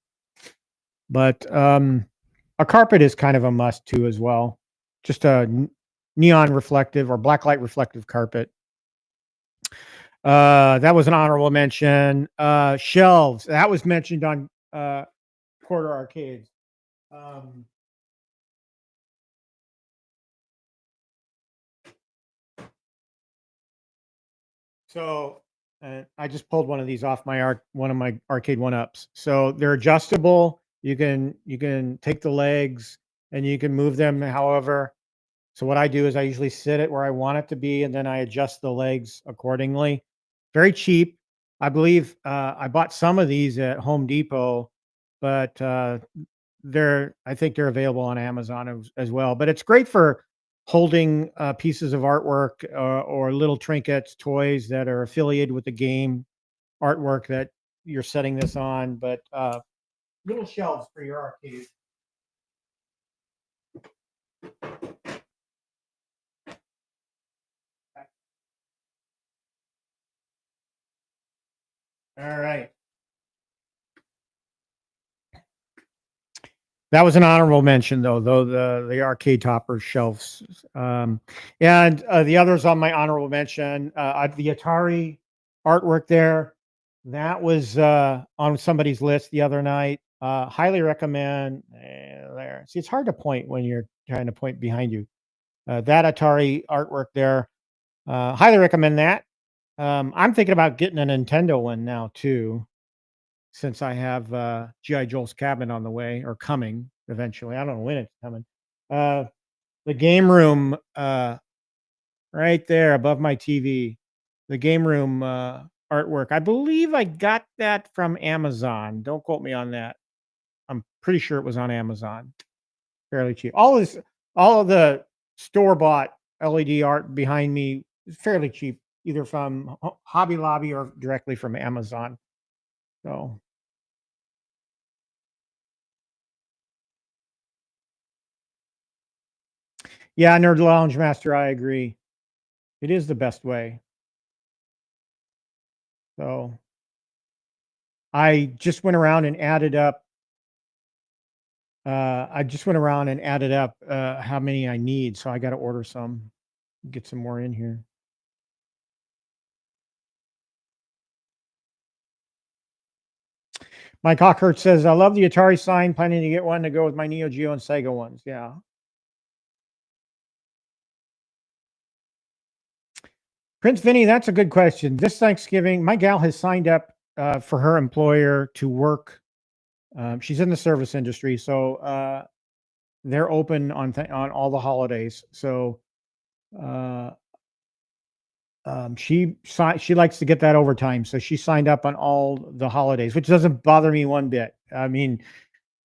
But a carpet is kind of a must too as well. Just a neon reflective or blacklight reflective carpet. That was an honorable mention. Shelves, that was mentioned on Quarter Arcades. So I just pulled one of these off my one of my arcade 1-ups. So they're adjustable. You can take the legs and you can move them however. So what I do is I usually sit it where I want it to be, and then I adjust the legs accordingly. Very cheap. I believe I bought some of these at Home Depot, but I think they're available on Amazon as well. But it's great for holding pieces of artwork or little trinkets, toys that are affiliated with the game artwork that you're setting this on. But little shelves for your arcade. All right. That was an honorable mention, though the arcade topper shelves. And the others on my honorable mention, the Atari artwork there, that was on somebody's list the other night. Highly recommend. There. See, it's hard to point when you're trying to point behind you. That Atari artwork there, highly recommend that. I'm thinking about getting a Nintendo one now too, since I have GI Joe's cabinet on the way or coming eventually. I don't know when it's coming. The game room right there above my TV, the game room artwork. I believe I got that from Amazon. Don't quote me on that. I'm pretty sure it was on Amazon. Fairly cheap. All of the store-bought LED art behind me is fairly cheap, either from Hobby Lobby or directly from Amazon. So yeah, Nerd Lounge Master, I agree. It is the best way. So I just went around and added up. How many I need. So I got to order some, get some more in here. Mike Hawkhurt says, I love the Atari sign. Planning to get one to go with my Neo Geo and Sega ones. Yeah. Prince Vinny, that's a good question. This Thanksgiving, my gal has signed up for her employer to work. She's in the service industry, so they're open on all the holidays. So she likes to get that overtime, so she signed up on all the holidays, which doesn't bother me one bit. I mean,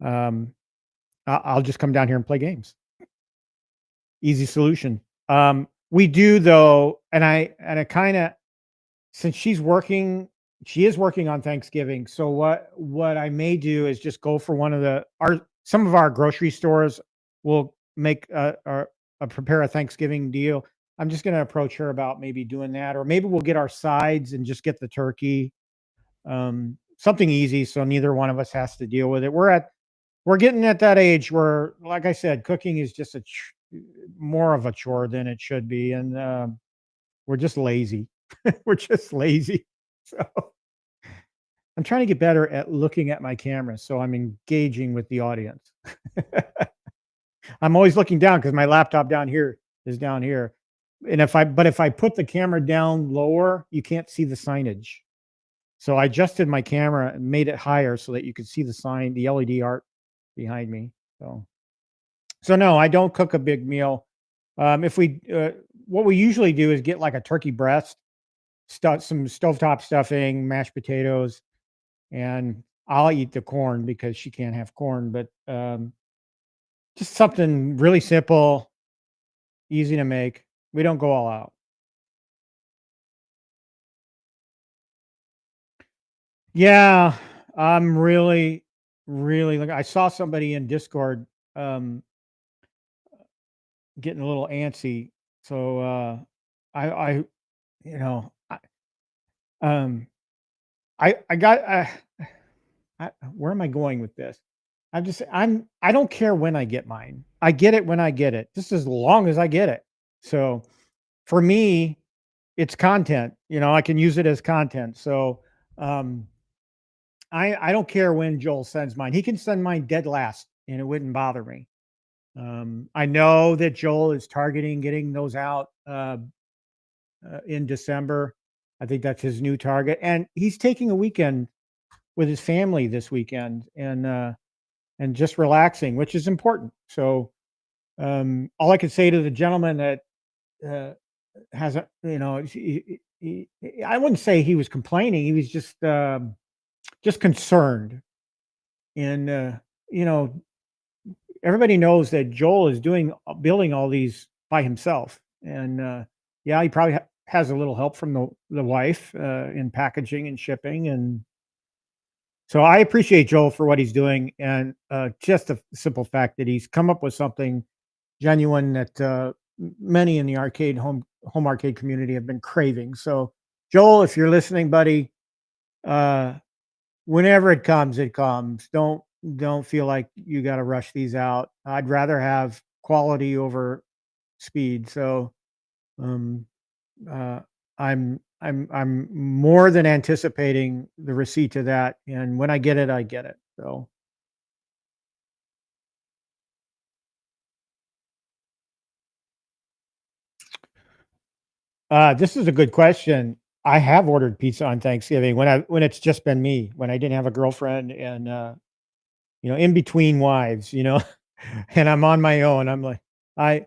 I'll just come down here and play games. Easy solution. We do though, and I kind of, since she is working on Thanksgiving. So what I may do is just go for some of our grocery stores will make prepare a Thanksgiving deal. I'm just going to approach her about maybe doing that, or maybe we'll get our sides and just get the turkey, something easy, so neither one of us has to deal with it. We're getting at that age where, like I said, cooking is just more of a chore than it should be, and We're just lazy. We're just lazy. So I'm trying to get better at looking at my camera so I'm engaging with the audience. I'm always looking down because my laptop down here is down here. And if I put the camera down lower, you can't see the signage. So I adjusted my camera and made it higher so that you could see the sign, the LED art behind me. So no, I don't cook a big meal. What we usually do is get like a turkey breast, some stovetop stuffing, mashed potatoes, and I'll eat the corn because she can't have corn, but just something really simple, easy to make. We don't go all out. Yeah, I'm really, really I saw somebody in Discord um, getting a little antsy. So I you know, um, I got where am I going with this? I don't care when I get mine. I get it when I get it, just as long as I get it. So for me, it's content. I can use it as content. So um, I don't care when Joel sends mine. He can send mine dead last, and it wouldn't bother me. I know that Joel is targeting getting those out in December. I think that's his new target, and he's taking a weekend with his family this weekend, and just relaxing, which is important. So all I can say to the gentleman that has a, I wouldn't say he was complaining. He was just concerned, and everybody knows that Joel is building all these by himself, and yeah, he probably has a little help from the wife in packaging and shipping, and so I appreciate Joel for what he's doing, and just the simple fact that he's come up with something genuine that many in the home arcade community have been craving. So, Joel, if you're listening, buddy, whenever it comes, it comes. Don't feel like you got to rush these out. I'd rather have quality over speed. So, um, uh, I'm more than anticipating the receipt of that, and when I get it, I get it. So, this is a good question. I have ordered pizza on Thanksgiving when it's just been me, when I didn't have a girlfriend, and in between wives, and I'm on my own. I'm like, I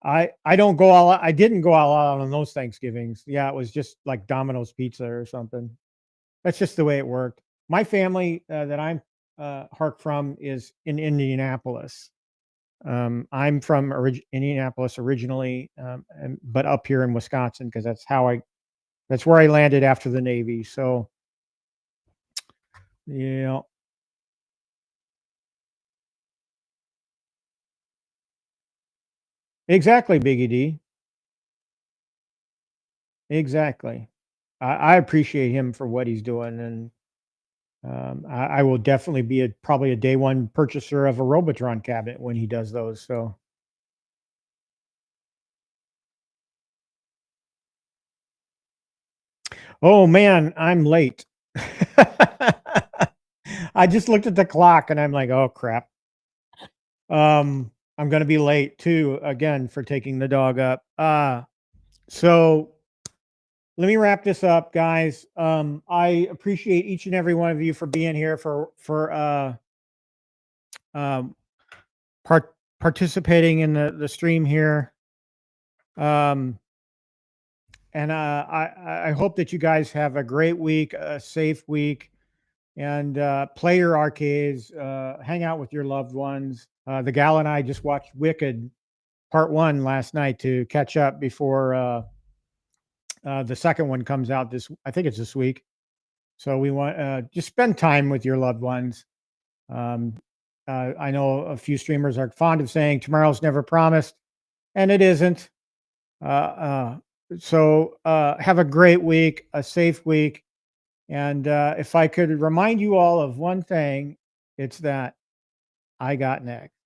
I don't go all out. I didn't go all out on those Thanksgivings. Yeah, it was just like Domino's pizza or something. That's just the way it worked. My family that I'm Hark from is in Indianapolis. I'm from Indianapolis originally, but up here in Wisconsin because that's where I landed after the Navy. So, yeah, exactly, Biggie D. Exactly. I appreciate him for what he's doing, and I will definitely be probably a day one purchaser of a Robotron cabinet when he does those. So, oh man, I'm late. I just looked at the clock and I'm like, oh crap. I'm gonna be late too again for taking the dog up. So let me wrap this up, guys. I appreciate each and every one of you for being here for um participating in the stream here. Um and I hope that you guys have a great week, a safe week, and play your arcades, hang out with your loved ones. The gal and I just watched Wicked Part 1 last night to catch up before the second one comes out I think it's this week. So we want just spend time with your loved ones. Um, I know a few streamers are fond of saying tomorrow's never promised, and it isn't. Uh, uh, so have a great week, a safe week. And if I could remind you all of one thing, it's that I got next.